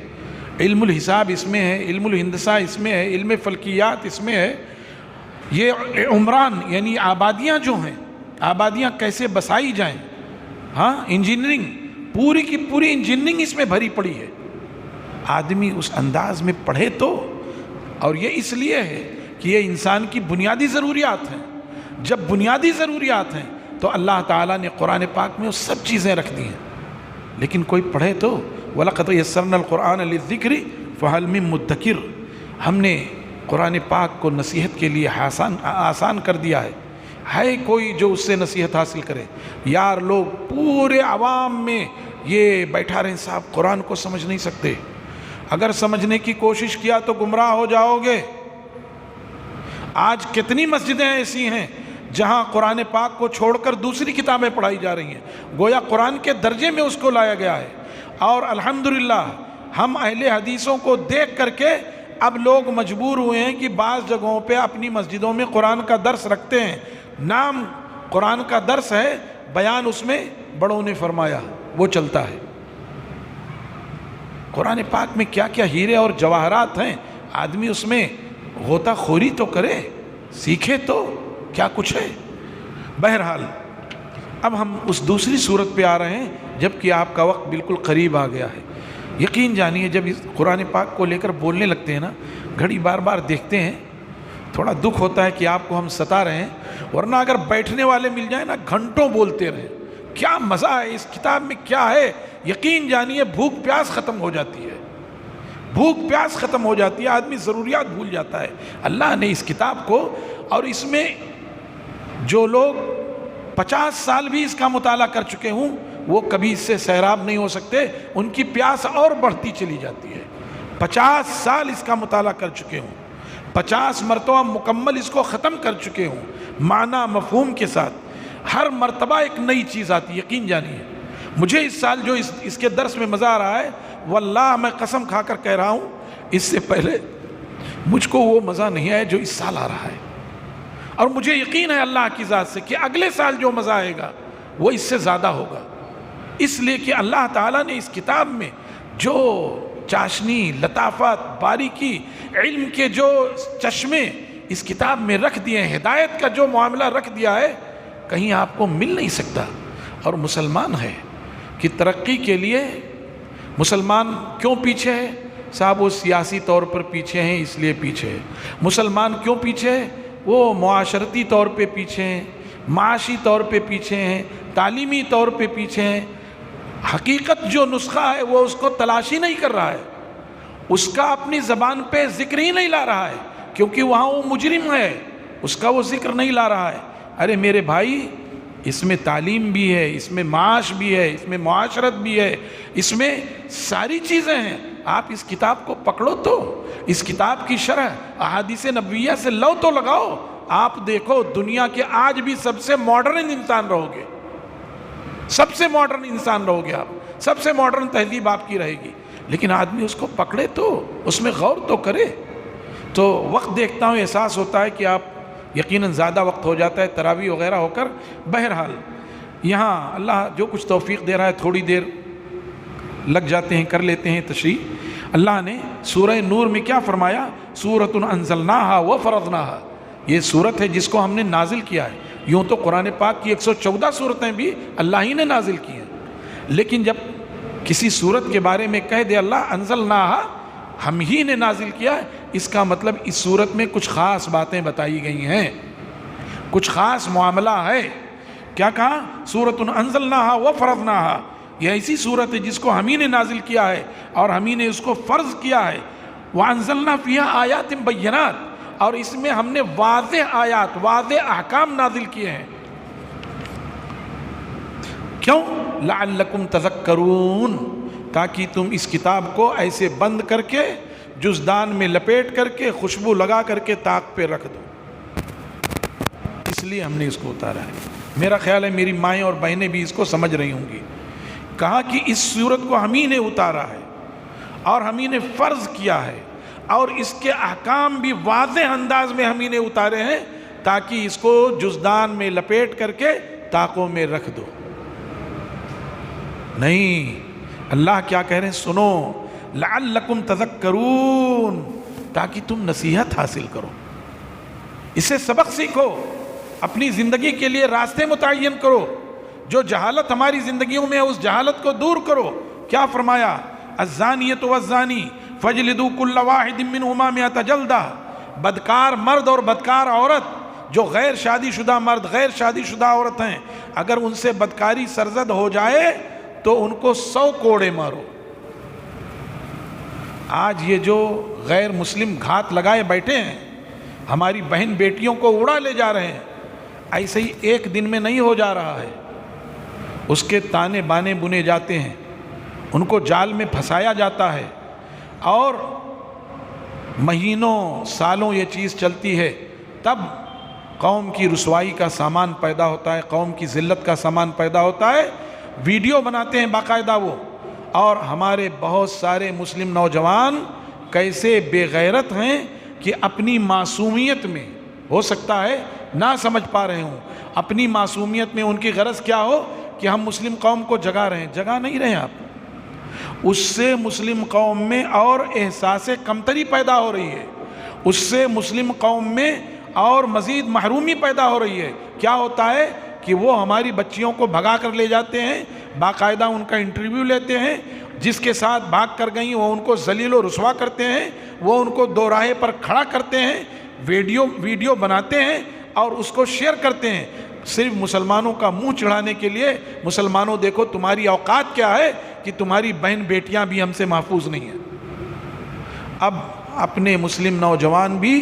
Speaker 2: علم الحساب اس میں ہے، علم الہندسہ اس میں ہے، علم فلکیات اس میں ہے، یہ عمران یعنی آبادیاں جو ہیں، آبادیاں کیسے بسائی جائیں، ہاں انجینئرنگ، پوری کی پوری انجینئرنگ اس میں بھری پڑی ہے۔ آدمی اس انداز میں پڑھے تو، اور یہ اس لیے ہے کہ یہ انسان کی بنیادی ضروریات ہیں۔ جب بنیادی ضروریات ہیں تو اللہ تعالیٰ نے قرآن پاک میں وہ سب چیزیں رکھ دی ہیں، لیکن کوئی پڑھے تو وَلَقَدْ يَسَّرْنَا الْقُرْآنَ لِلذِّكْرِ فَهَلْ مِن مُدَّكِرٍ، ہم نے قرآن پاک کو نصیحت کے لیے آسان کر دیا ہے کوئی جو اس سے نصیحت حاصل کرے؟ یار لوگ پورے عوام میں یہ بیٹھا رہے صاحب قرآن کو سمجھ نہیں سکتے، اگر سمجھنے کی کوشش کیا تو گمراہ ہو جاؤ گے۔ آج کتنی مسجدیں ایسی ہیں جہاں قرآن پاک کو چھوڑ کر دوسری کتابیں پڑھائی جا رہی ہیں، گویا قرآن کے درجے میں اس کو لایا گیا ہے۔ اور الحمدللہ ہم اہل حدیثوں کو دیکھ کر کے اب لوگ مجبور ہوئے ہیں کہ بعض جگہوں پہ اپنی مسجدوں میں قرآن کا درس رکھتے ہیں، نام قرآن کا درس ہے، بیان اس میں بڑوں نے فرمایا، وہ چلتا ہے۔ قرآن پاک میں کیا کیا ہیرے اور جواہرات ہیں، آدمی اس میں غوطہ خوری تو کرے، سیکھے تو کیا کچھ ہے۔ بہرحال اب ہم اس دوسری صورت پہ آ رہے ہیں جبکہ آپ کا وقت بالکل قریب آ گیا ہے۔ یقین جانیے جب اس قرآن پاک کو لے کر بولنے لگتے ہیں نا، گھڑی بار بار دیکھتے ہیں، تھوڑا دکھ ہوتا ہے کہ آپ کو ہم ستا رہے ہیں، ورنہ اگر بیٹھنے والے مل جائیں نا گھنٹوں بولتے رہیں۔ کیا مزہ ہے اس کتاب میں، کیا ہے، یقین جانیے بھوک پیاس ختم ہو جاتی ہے، بھوک پیاس ختم ہو جاتی ہے، آدمی ضروریات بھول جاتا ہے۔ اللہ نے اس کتاب کو، اور اس میں جو لوگ 50 سال بھی اس کا مطالعہ کر چکے ہوں وہ کبھی اس سے سیراب نہیں ہو سکتے، ان کی پیاس اور بڑھتی چلی جاتی ہے۔ 50 سال اس کا مطالعہ کر چکے ہوں، 50 مرتبہ مکمل اس کو ختم کر چکے ہوں، معنی مفہوم کے ساتھ۔ ہر مرتبہ ایک نئی چیز آتی ہے، یقین جانیے۔ مجھے اس سال جو اس کے درس میں مزہ آ رہا ہے، واللہ میں قسم کھا کر کہہ رہا ہوں، اس سے پہلے مجھ کو وہ مزہ نہیں آیا جو اس سال آ رہا ہے، اور مجھے یقین ہے اللہ کی ذات سے کہ اگلے سال جو مزہ آئے گا وہ اس سے زیادہ ہوگا، اس لیے کہ اللہ تعالیٰ نے اس کتاب میں جو چاشنی، لطافت، باریکی، علم کے جو چشمے اس کتاب میں رکھ دیے ہیں، ہدایت کا جو معاملہ رکھ دیا ہے، کہیں آپ کو مل نہیں سکتا۔ اور مسلمان ہے کہ ترقی کے لیے مسلمان کیوں پیچھے ہے؟ صاحب وہ سیاسی طور پر پیچھے ہیں، اس لیے پیچھے ہے۔ مسلمان کیوں پیچھے ہے؟ وہ معاشرتی طور پہ پیچھے ہیں، معاشی طور پہ پیچھے ہیں، تعلیمی طور پہ پیچھے ہیں۔ حقیقت جو نسخہ ہے وہ اس کو تلاشی نہیں کر رہا ہے، اس کا اپنی زبان پہ ذکر ہی نہیں لا رہا ہے، کیونکہ وہاں وہ مجرم ہے، اس کا وہ ذکر نہیں لا رہا ہے۔ ارے میرے بھائی، اس میں تعلیم بھی ہے، اس میں معاش بھی ہے، اس میں معاشرت بھی ہے، اس میں ساری چیزیں ہیں۔ آپ اس کتاب کو پکڑو تو، اس کتاب کی شرح احادیث نبویہ سے لو تو لگاؤ، آپ دیکھو دنیا کے آج بھی سب سے ماڈرن انسان رہو گے، سب سے ماڈرن انسان رہو گے آپ، سب سے ماڈرن تہذیب آپ کی رہے گی، لیکن آدمی اس کو پکڑے تو، اس میں غور تو کرے۔ تو وقت دیکھتا ہوں، احساس ہوتا ہے کہ آپ یقیناً زیادہ وقت ہو جاتا ہے تراویح وغیرہ ہو کر۔ بہرحال یہاں اللہ جو کچھ توفیق دے رہا ہے، تھوڑی دیر لگ جاتے ہیں، کر لیتے ہیں تشریح۔ اللہ نے سورہ نور میں کیا فرمایا؟ سورۃ انزلناہا وفرضناہا، یہ سورت ہے جس کو ہم نے نازل کیا ہے۔ یوں تو قرآن پاک کی 114 سورتیں بھی اللہ ہی نے نازل کی ہیں، لیکن جب کسی سورت کے بارے میں کہہ دے اللہ انزلناہا، ہم ہی نے نازل کیا ہے، اس کا مطلب اس سورت میں کچھ خاص باتیں بتائی گئی ہیں، کچھ خاص معاملہ ہے۔ کیا کہا؟ سورۃ انزلناہا وفرضناہا، یہ ایسی صورت ہے جس کو ہم ہی نے نازل کیا ہے اور ہم ہی نے اس کو فرض کیا ہے۔ وَأَنزَلْنَا فِيهَا آیَاتٍ بَيِّنَاتٍ، اور اس میں ہم نے واضح آیات، واضح احکام نازل کیے ہیں۔ کیوں؟ لَعَلَّكُمْ تَذَكَّرُونَ، تاکہ تم اس کتاب کو ایسے بند کر کے، جزدان میں لپیٹ کر کے، خوشبو لگا کر کے طاق پہ رکھ دو، اس لیے ہم نے اس کو اتارا ہے۔ میرا خیال ہے میری مائیں اور بہنیں بھی اس کو سمجھ رہی ہوں گی۔ کہا کہ اس صورت کو ہم ہی نے اتارا ہے اور ہم ہی نے فرض کیا ہے، اور اس کے احکام بھی واضح انداز میں ہم ہی نے اتارے ہیں، تاکہ اس کو جزدان میں لپیٹ کر کے طاقوں میں رکھ دو۔ نہیں، اللہ کیا کہہ رہے ہیں؟ سنو، لعلکم تذکرون، تاکہ تم نصیحت حاصل کرو، اس سے سبق سیکھو، اپنی زندگی کے لیے راستے متعین کرو، جو جہالت ہماری زندگیوں میں ہے اس جہالت کو دور کرو۔ کیا فرمایا؟ الزانیۃ والزانی فاجلدوا کل واحد منہما 100 جلدہ، بدکار مرد اور بدکار عورت، جو غیر شادی شدہ مرد، غیر شادی شدہ عورت ہیں، اگر ان سے بدکاری سرزد ہو جائے تو ان کو 100 کوڑے مارو۔ آج یہ جو غیر مسلم گھات لگائے بیٹھے ہیں، ہماری بہن بیٹیوں کو اڑا لے جا رہے ہیں، ایسے ہی ایک دن میں نہیں ہو جا رہا ہے، اس کے تانے بانے بنے جاتے ہیں، ان کو جال میں پھنسایا جاتا ہے، اور مہینوں سالوں یہ چیز چلتی ہے، تب قوم کی رسوائی کا سامان پیدا ہوتا ہے، قوم کی ذلت کا سامان پیدا ہوتا ہے۔ ویڈیو بناتے ہیں باقاعدہ وہ، اور ہمارے بہت سارے مسلم نوجوان کیسے بے غیرت ہیں کہ اپنی معصومیت میں، ہو سکتا ہے نہ سمجھ پا رہے ہوں، اپنی معصومیت میں ان کی غرض کیا ہو کہ ہم مسلم قوم کو جگا رہے ہیں۔ جگا نہیں رہے آپ، اس سے مسلم قوم میں اور احساس کمتری پیدا ہو رہی ہے، اس سے مسلم قوم میں اور مزید محرومی پیدا ہو رہی ہے۔ کیا ہوتا ہے کہ وہ ہماری بچیوں کو بھگا کر لے جاتے ہیں، باقاعدہ ان کا انٹرویو لیتے ہیں، جس کے ساتھ بھاگ کر گئیں وہ ان کو ذلیل و رسوا کرتے ہیں، وہ ان کو دو راہے پر کھڑا کرتے ہیں، ویڈیو بناتے ہیں اور اس کو شیئر کرتے ہیں، صرف مسلمانوں کا منہ چڑھانے کے لیے۔ مسلمانوں دیکھو تمہاری اوقات کیا ہے کہ تمہاری بہن بیٹیاں بھی ہم سے محفوظ نہیں ہیں۔ اب اپنے مسلم نوجوان بھی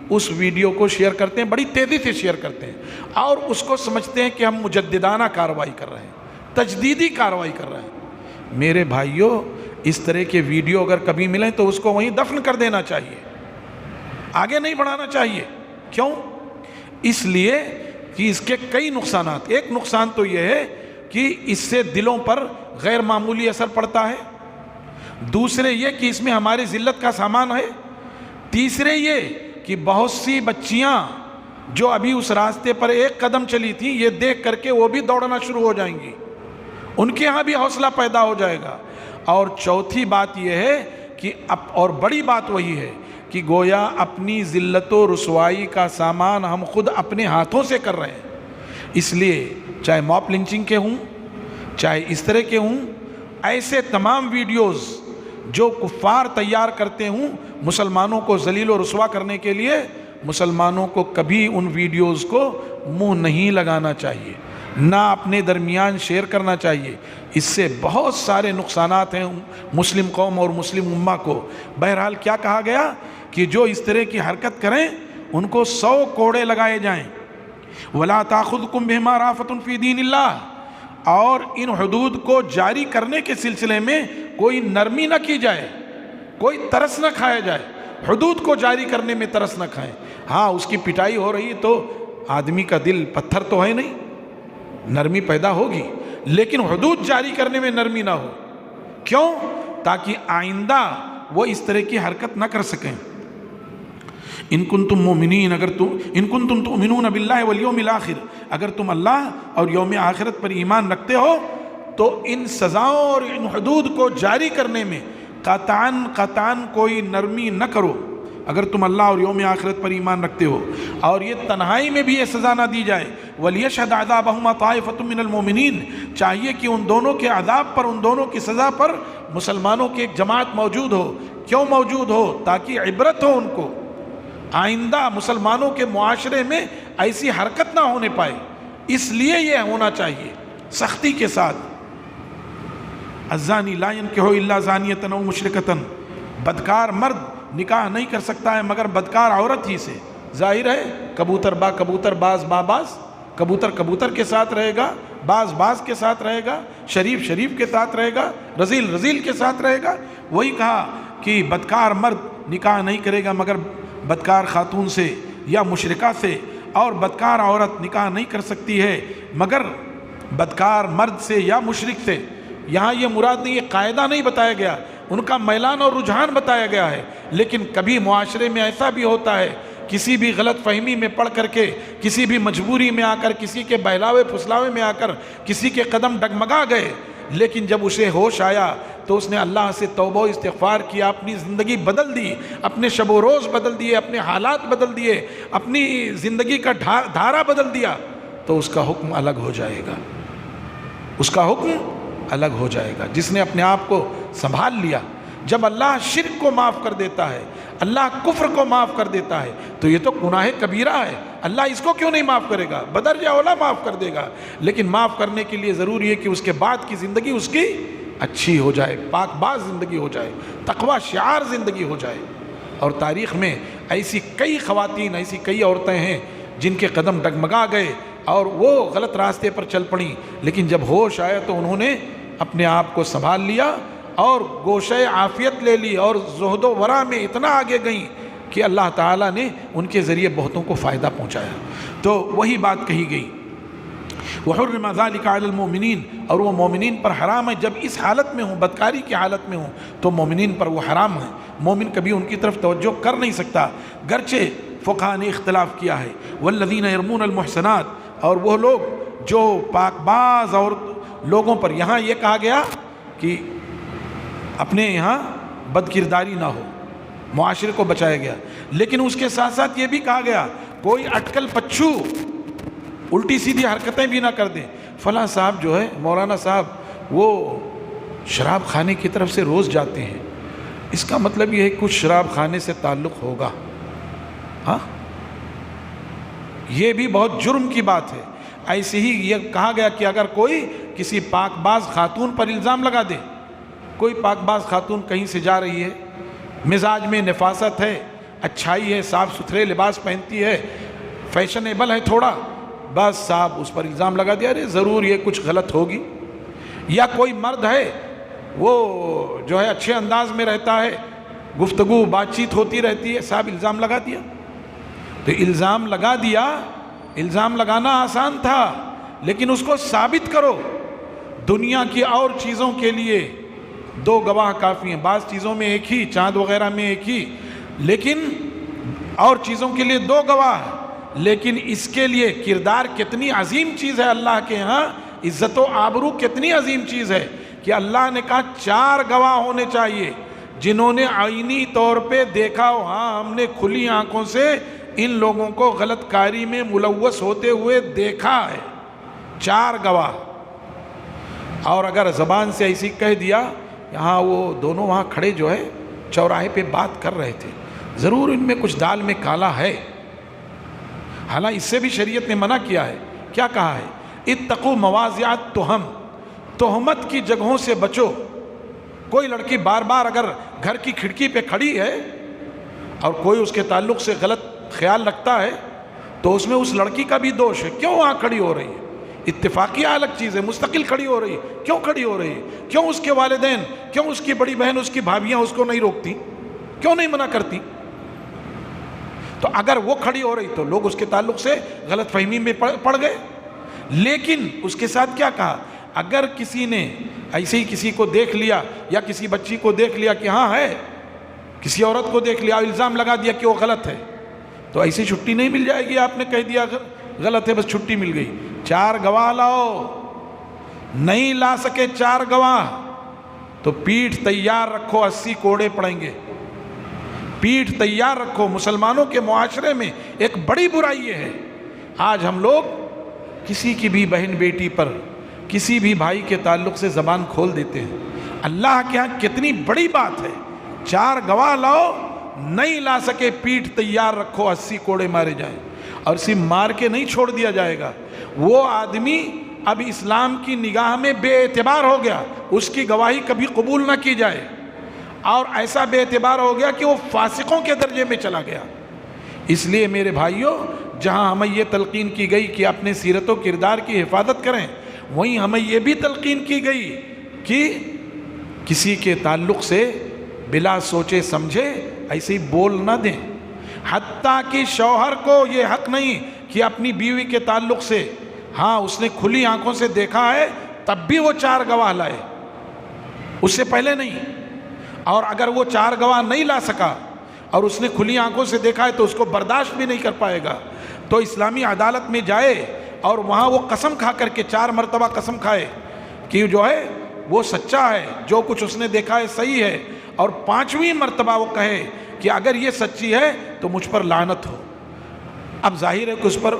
Speaker 2: اس ویڈیو کو شیئر کرتے ہیں، بڑی تیزی سے شیئر کرتے ہیں، اور اس کو سمجھتے ہیں کہ ہم مجددانہ کارروائی کر رہے ہیں، تجدیدی کارروائی کر رہے ہیں۔ میرے بھائیوں، اس طرح کے ویڈیو اگر کبھی ملیں تو اس کو وہیں دفن کر دینا چاہیے، آگے نہیں بڑھانا چاہیے۔ کیوں؟ اس لیے کہ اس کے کئی نقصانات۔ ایک نقصان تو یہ ہے کہ اس سے دلوں پر غیر معمولی اثر پڑتا ہے، دوسرے یہ کہ اس میں ہماری ذلت کا سامان ہے، تیسرے یہ کہ بہت سی بچیاں جو ابھی اس راستے پر ایک قدم چلی تھیں، یہ دیکھ کر کے وہ بھی دوڑنا شروع ہو جائیں گی، ان کے ہاں بھی حوصلہ پیدا ہو جائے گا۔ اور چوتھی بات یہ ہے کہ اور بڑی بات وہی ہے کہ گویا اپنی ذلت و رسوائی کا سامان ہم خود اپنے ہاتھوں سے کر رہے ہیں۔ اس لیے چاہے موب لنچنگ کے ہوں، چاہے اس طرح کے ہوں، ایسے تمام ویڈیوز جو کفار تیار کرتے ہوں مسلمانوں کو ذلیل و رسوا کرنے کے لیے، مسلمانوں کو کبھی ان ویڈیوز کو منہ نہیں لگانا چاہیے، نہ اپنے درمیان شیئر کرنا چاہیے۔ اس سے بہت سارے نقصانات ہیں مسلم قوم اور مسلم امہ کو۔ بہرحال کیا کہا گیا کہ جو اس طرح کی حرکت کریں ان کو 100 کوڑے لگائے جائیں۔ وَلَا تَأْخُذْكُمْ بِهِمَا رَأْفَةٌ فِي دِينِ اللَّهِ، اور ان حدود کو جاری کرنے کے سلسلے میں کوئی نرمی نہ کی جائے، کوئی ترس نہ کھایا جائے، حدود کو جاری کرنے میں ترس نہ کھائیں۔ ہاں اس کی پٹائی ہو رہی تو آدمی کا دل پتھر تو ہے نہیں، نرمی پیدا ہوگی، لیکن حدود جاری کرنے میں نرمی نہ ہو۔ کیوں؟ تاکہ آئندہ وہ اس طرح کی حرکت نہ کر سکیں۔ ان کنتم مومنین، ان کنتم تؤمنون باللہ والیوم الآخر، اگر تم اللہ اور یوم آخرت پر ایمان رکھتے ہو تو ان سزاؤں اور ان حدود کو جاری کرنے میں قطعاً کوئی نرمی نہ کرو، اگر تم اللہ اور یوم آخرت پر ایمان رکھتے ہو۔ اور یہ تنہائی میں بھی یہ سزا نہ دی جائے۔ وَلْيَشْهَدْ عَذَابَهُمَا طَائِفَةٌ مِّنَ الْمُؤْمِنِينَ، چاہیے کہ ان دونوں کے عذاب پر، ان دونوں کی سزا پر مسلمانوں کی ایک جماعت موجود ہو۔ کیوں موجود ہو؟ تاکہ عبرت ہو ان کو، آئندہ مسلمانوں کے معاشرے میں ایسی حرکت نہ ہونے پائے، اس لیے یہ ہونا چاہیے سختی کے ساتھ۔ الزانی لا ينکح الا زانیۃ او مشرکۃ، بدکار مرد نکاح نہیں کر سکتا ہے مگر بدکار عورت ہی سے۔ ظاہر ہے کبوتر با کبوتر، باز با باز، کبوتر کبوتر کے ساتھ رہے گا، باز باز کے ساتھ رہے گا، شریف شریف کے ساتھ رہے گا، رذیل رذیل کے ساتھ رہے گا۔ وہی کہا کہ بدکار مرد نکاح نہیں کرے گا مگر بدکار خاتون سے یا مشرکہ سے، اور بدکار عورت نکاح نہیں کر سکتی ہے مگر بدکار مرد سے یا مشرک سے۔ یہاں یہ مراد نہیں، یہ قاعدہ نہیں بتایا گیا، ان کا میلان اور رجحان بتایا گیا ہے۔ لیکن کبھی معاشرے میں ایسا بھی ہوتا ہے، کسی بھی غلط فہمی میں پڑھ کر کے، کسی بھی مجبوری میں آ کر، کسی کے بہلاوے پھسلاوے میں آ کر کسی کے قدم ڈگمگا گئے، لیکن جب اسے ہوش آیا تو اس نے اللہ سے توبہ و استغفار کیا، اپنی زندگی بدل دی، اپنے شب و روز بدل دیے، اپنے حالات بدل دیے، اپنی زندگی کا دھارا بدل دیا، تو اس کا حکم الگ ہو جائے گا، اس کا حکم الگ ہو جائے گا۔ جس نے اپنے آپ کو سنبھال لیا، جب اللہ شرک کو معاف کر دیتا ہے، اللہ کفر کو معاف کر دیتا ہے، تو یہ تو گناہ کبیرہ ہے، اللہ اس کو کیوں نہیں معاف کرے گا؟ بدرجہ اولا معاف کر دے گا، لیکن معاف کرنے کے لیے ضروری ہے کہ اس کے بعد کی زندگی اس کی اچھی ہو جائے، پاک باز زندگی ہو جائے، تقوی شعار زندگی ہو جائے۔ اور تاریخ میں ایسی کئی خواتین، ایسی کئی عورتیں ہیں جن کے قدم ڈگمگا گئے اور وہ غلط راستے پر چل پڑیں، لیکن جب ہوش آیا تو انہوں نے اپنے آپ کو سنبھال لیا اور گوشہ عافیت لے لی، اور زہد و ورع میں اتنا آگے گئیں کہ اللہ تعالیٰ نے ان کے ذریعے بہتوں کو فائدہ پہنچایا۔ تو وہی بات کہی گئی، وَحُرِّمَ ذَلِكَ عَلَى الْمُؤْمِنِينَ، اور وہ مومنین پر حرام ہے۔ جب اس حالت میں ہوں، بدکاری کی حالت میں ہوں، تو مومنین پر وہ حرام ہے، مومن کبھی ان کی طرف توجہ کر نہیں سکتا، گرچہ فقہاء نے اختلاف کیا ہے۔ وَالَّذِينَ يَرْمُونَ الْمُحْصَنَاتِ، اور وہ لوگ جو پاک باز اور لوگوں پر، یہاں یہ کہا گیا کہ اپنے یہاں بد کرداری نہ ہو، معاشرے کو بچایا گیا، لیکن اس کے ساتھ ساتھ یہ بھی کہا گیا کوئی اٹکل پچھو الٹی سیدھی حرکتیں بھی نہ کر دیں۔ فلاں صاحب جو ہے، مولانا صاحب، وہ شراب خانے کی طرف سے روز جاتے ہیں، اس کا مطلب یہ ہے کہ کچھ شراب خانے سے تعلق ہوگا۔ ہاں، یہ بھی بہت جرم کی بات ہے۔ ایسے ہی یہ کہا گیا کہ اگر کوئی کسی پاک باز خاتون پر الزام لگا دے، کوئی پاک باز خاتون کہیں سے جا رہی ہے، مزاج میں نفاست ہے، اچھائی ہے، صاف ستھرے لباس پہنتی ہے، فیشنیبل ہے تھوڑا، بس صاحب اس پر الزام لگا دیا، ارے ضرور یہ کچھ غلط ہوگی۔ یا کوئی مرد ہے وہ جو ہے اچھے انداز میں رہتا ہے، گفتگو بات چیت ہوتی رہتی ہے، صاحب الزام لگا دیا۔ تو الزام لگا دیا، الزام لگانا آسان تھا، لیکن اس کو ثابت کرو۔ دنیا کی اور چیزوں کے لیے 2 گواہ کافی ہیں، بعض چیزوں میں ایک ہی، چاند وغیرہ میں ایک ہی، لیکن اور چیزوں کے لیے 2 گواہ، لیکن اس کے لیے کردار کتنی عظیم چیز ہے اللہ کے ہاں، عزت و آبرو کتنی عظیم چیز ہے کہ اللہ نے کہا 4 گواہ ہونے چاہیے جنہوں نے عینی طور پہ دیکھا ہو، ہاں ہم نے کھلی آنکھوں سے ان لوگوں کو غلط کاری میں ملوث ہوتے ہوئے دیکھا ہے، 4 گواہ۔ اور اگر زبان سے ایسی کہہ دیا، یہاں وہ دونوں وہاں کھڑے جو ہے چوراہے پہ بات کر رہے تھے، ضرور ان میں کچھ دال میں کالا ہے، حالانکہ اس سے بھی شریعت نے منع کیا ہے۔ کیا کہا ہے؟ اتقوا مواضعات تہم، تہمت کی جگہوں سے بچو۔ کوئی لڑکی بار بار اگر گھر کی کھڑکی پہ کھڑی ہے اور کوئی اس کے تعلق سے غلط خیال رکھتا ہے تو اس میں اس لڑکی کا بھی دوش ہے، کیوں وہاں کھڑی ہو رہی ہے؟ اتفاقیہ الگ چیز ہے، مستقل کھڑی ہو رہی ہے، کیوں کھڑی ہو رہی ہے؟ کیوں اس کے والدین، کیوں اس کی بڑی بہن، اس کی بھابیاں اس کو نہیں روکتی، کیوں نہیں منع کرتی؟ تو اگر وہ کھڑی ہو رہی تو لوگ اس کے تعلق سے غلط فہمی میں پڑ گئے۔ لیکن اس کے ساتھ کیا کہا؟ اگر کسی نے ایسے ہی کسی کو دیکھ لیا یا کسی بچی کو دیکھ لیا کہ ہاں ہے، کسی عورت کو دیکھ لیا، الزام لگا دیا کہ وہ غلط ہے، تو ایسی چھٹی نہیں مل جائے گی، آپ نے کہہ دیا غلط ہے بس چھٹی مل گئی۔ 4 گواہ لاؤ، نہیں لا سکے 4 گواہ تو پیٹھ تیار رکھو، 80 کوڑے پڑیں گے۔ پیٹھ تیار رکھو۔ مسلمانوں کے معاشرے میں ایک بڑی برائی یہ ہے، آج ہم لوگ کسی کی بھی بہن بیٹی پر، کسی بھی بھائی کے تعلق سے زبان کھول دیتے ہیں۔ اللہ کے ہاں کتنی بڑی بات ہے، 4 گواہ لاؤ، نہیں لا سکے پیٹھ تیار رکھو، 80 کوڑے مارے جائیں۔ اور صرف مار کے نہیں چھوڑ دیا جائے گا، وہ آدمی اب اسلام کی نگاہ میں بے اعتبار ہو گیا، اس کی گواہی کبھی قبول نہ کی جائے، اور ایسا بے اعتبار ہو گیا کہ وہ فاسقوں کے درجے میں چلا گیا۔ اس لیے میرے بھائیوں، جہاں ہمیں یہ تلقین کی گئی کہ اپنے سیرت و کردار کی حفاظت کریں، وہیں ہمیں یہ بھی تلقین کی گئی کہ کسی کے تعلق سے بلا سوچے سمجھے ایسے ہی بول نہ دیں۔ حتیٰ کہ شوہر کو یہ حق نہیں کہ اپنی بیوی کے تعلق سے، ہاں اس نے کھلی آنکھوں سے دیکھا ہے تب بھی وہ 4 گواہ لائے، اس سے پہلے نہیں۔ اور اگر وہ 4 گواہ نہیں لا سکا اور اس نے کھلی آنکھوں سے دیکھا ہے تو اس کو برداشت بھی نہیں کر پائے گا، تو اسلامی عدالت میں جائے اور وہاں وہ قسم کھا کر کے 4 مرتبہ قسم کھائے کہ جو ہے وہ سچا ہے، جو کچھ اس نے دیکھا ہے صحیح ہے، اور 5ویں مرتبہ وہ کہے کہ اگر یہ سچی ہے تو مجھ پر لعنت ہو۔ اب ظاہر ہے کہ اس پر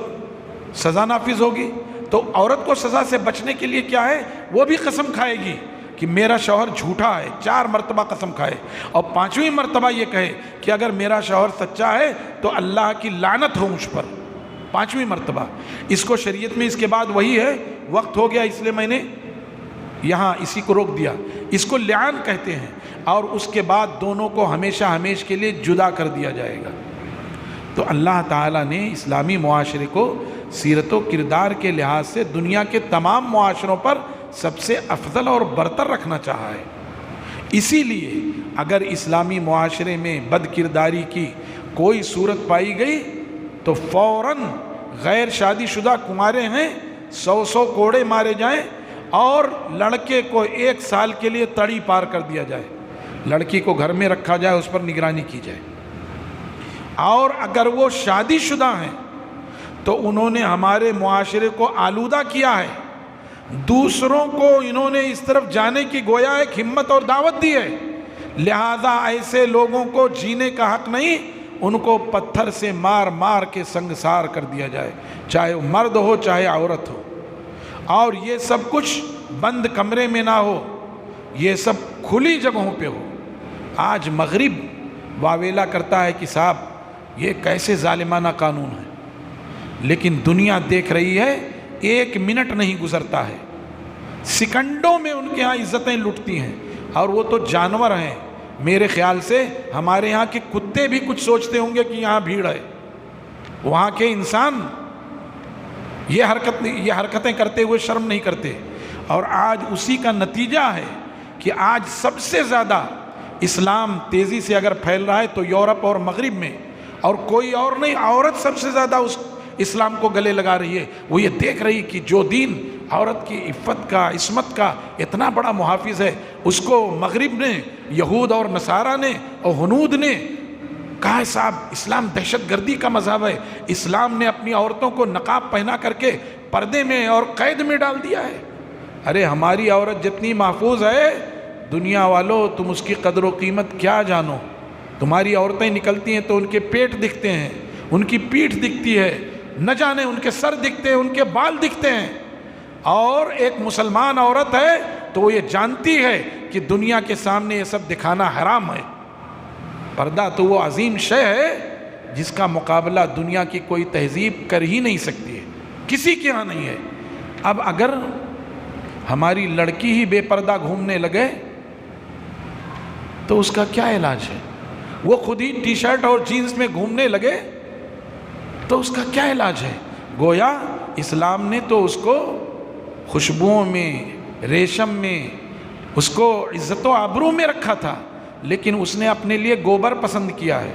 Speaker 2: سزا نافذ ہوگی، تو عورت کو سزا سے بچنے کے لیے کیا ہے، وہ بھی قسم کھائے گی کہ میرا شوہر جھوٹا ہے، 4 مرتبہ قسم کھائے، اور 5ویں مرتبہ یہ کہے کہ اگر میرا شوہر سچا ہے تو اللہ کی لعنت ہو مجھ پر، 5ویں مرتبہ۔ اس کو شریعت میں اس کے بعد وہی ہے، وقت ہو گیا اس لیے میں نے یہاں اسی کو روک دیا، اس کو لعان کہتے ہیں، اور اس کے بعد دونوں کو ہمیشہ ہمیش کے لیے جدا کر دیا جائے گا۔ تو اللہ تعالیٰ نے اسلامی معاشرے کو سیرت و کردار کے لحاظ سے دنیا کے تمام معاشروں پر سب سے افضل اور برتر رکھنا چاہا ہے۔ اسی لیے اگر اسلامی معاشرے میں بد کرداری کی کوئی صورت پائی گئی تو فوراً غیر شادی شدہ کنوارے ہیں 100 کوڑے مارے جائیں، اور لڑکے کو 1 سال کے لیے تڑی پار کر دیا جائے، لڑکی کو گھر میں رکھا جائے، اس پر نگرانی کی جائے۔ اور اگر وہ شادی شدہ ہیں تو انہوں نے ہمارے معاشرے کو آلودہ کیا ہے، دوسروں کو انہوں نے اس طرف جانے کی گویا ایک ہمت اور دعوت دی ہے، لہذا ایسے لوگوں کو جینے کا حق نہیں، ان کو پتھر سے مار مار کے سنگسار کر دیا جائے، چاہے وہ مرد ہو چاہے عورت ہو۔ اور یہ سب کچھ بند کمرے میں نہ ہو، یہ سب کھلی جگہوں پہ ہو۔ آج مغرب واویلا کرتا ہے کہ صاحب یہ کیسے ظالمانہ قانون ہے، لیکن دنیا دیکھ رہی ہے، 1 منٹ نہیں گزرتا ہے، سیکنڈوں میں ان کے ہاں عزتیں لٹتی ہیں، اور وہ تو جانور ہیں۔ میرے خیال سے ہمارے یہاں کے کتے بھی کچھ سوچتے ہوں گے کہ یہاں بھیڑ ہے، وہاں کے انسان یہ حرکتیں کرتے ہوئے شرم نہیں کرتے۔ اور آج اسی کا نتیجہ ہے کہ آج سب سے زیادہ اسلام تیزی سے اگر پھیل رہا ہے تو یورپ اور مغرب میں، اور کوئی اور نہیں، عورت سب سے زیادہ اس اسلام کو گلے لگا رہی ہے۔ وہ یہ دیکھ رہی کہ جو دین عورت کی عفت کا، عصمت کا اتنا بڑا محافظ ہے، اس کو مغرب نے، یہود اور نصارہ نے اور ہنود نے کہا ہے صاحب اسلام دہشت گردی کا مذہب ہے، اسلام نے اپنی عورتوں کو نقاب پہنا کر کے پردے میں اور قید میں ڈال دیا ہے۔ ارے ہماری عورت جتنی محفوظ ہے، دنیا والو تم اس کی قدر و قیمت کیا جانو؟ تمہاری عورتیں نکلتی ہیں تو ان کے پیٹ دکھتے ہیں، ان کی پیٹھ دکھتی ہے، نہ جانے ان کے سر دکھتے ہیں، ان کے بال دکھتے ہیں۔ اور ایک مسلمان عورت ہے تو وہ یہ جانتی ہے کہ دنیا کے سامنے یہ سب دکھانا حرام ہے۔ پردہ تو وہ عظیم شے ہے جس کا مقابلہ دنیا کی کوئی تہذیب کر ہی نہیں سکتی ہے، کسی کے ہاں نہیں ہے۔ اب اگر ہماری لڑکی ہی بے پردہ گھومنے لگے تو اس کا کیا علاج ہے؟ وہ خود ہی ٹی شرٹ اور جینز میں گھومنے لگے تو اس کا کیا علاج ہے؟ گویا اسلام نے تو اس کو خوشبوؤں میں، ریشم میں، اس کو عزت و آبرو میں رکھا تھا، لیکن اس نے اپنے لیے گوبر پسند کیا ہے،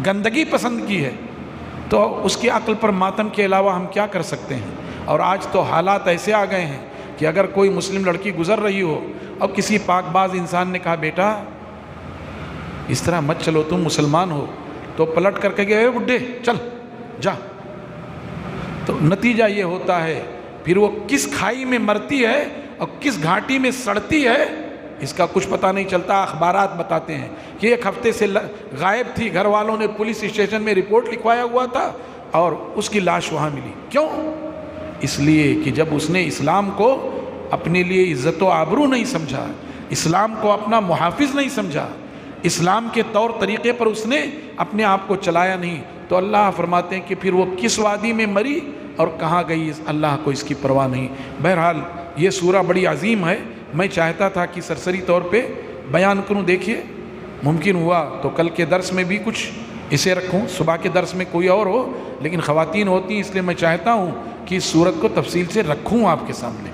Speaker 2: گندگی پسند کی ہے۔ تو اس کی عقل پر ماتم کے علاوہ ہم کیا کر سکتے ہیں؟ اور آج تو حالات ایسے آ گئے ہیں کہ اگر کوئی مسلم لڑکی گزر رہی ہو اور کسی پاک باز انسان نے کہا بیٹا اس طرح مت چلو، تم مسلمان ہو، تو پلٹ کر کے گئے بڈھے چل جا، تو نتیجہ یہ ہوتا ہے پھر وہ کس کھائی میں مرتی ہے اور کس گھاٹی میں سڑتی ہے اس کا کچھ پتہ نہیں چلتا۔ اخبارات بتاتے ہیں کہ ایک ہفتے سے غائب تھی، گھر والوں نے پولیس اسٹیشن میں رپورٹ لکھوایا ہوا تھا اور اس کی لاش وہاں ملی۔ کیوں؟ اس لیے کہ جب اس نے اسلام کو اپنے لیے عزت و آبرو نہیں سمجھا، اسلام کو اپنا محافظ نہیں سمجھا، اسلام کے طور طریقے پر اس نے اپنے آپ کو چلایا نہیں، تو اللہ فرماتے ہیں کہ پھر وہ کس وادی میں مری اور کہاں گئی، اللہ کو اس کی پرواہ نہیں۔ بہرحال یہ سورہ بڑی عظیم ہے، میں چاہتا تھا کہ سرسری طور پہ بیان کروں۔ دیکھیے ممکن ہوا تو کل کے درس میں بھی کچھ اسے رکھوں، صبح کے درس میں کوئی اور ہو، لیکن خواتین ہوتی ہیں اس لیے میں چاہتا ہوں کہ اس سورت کو تفصیل سے رکھوں آپ کے سامنے۔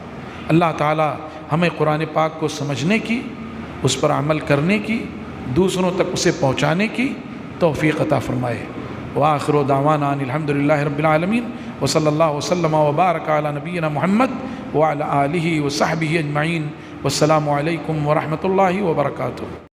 Speaker 2: اللہ تعالی ہمیں قرآن پاک کو سمجھنے کی، اس پر عمل کرنے کی، دوسروں تک اسے پہنچانے کی توفیق عطا فرمائے۔ وآخر دعوانا ان الحمدللہ رب العالمین، وصلی اللہ وسلم وبارک علی نبینا محمد وعلی آلہ وصحبہ اجمعین، والسلام علیکم ورحمۃ اللہ وبرکاتہ۔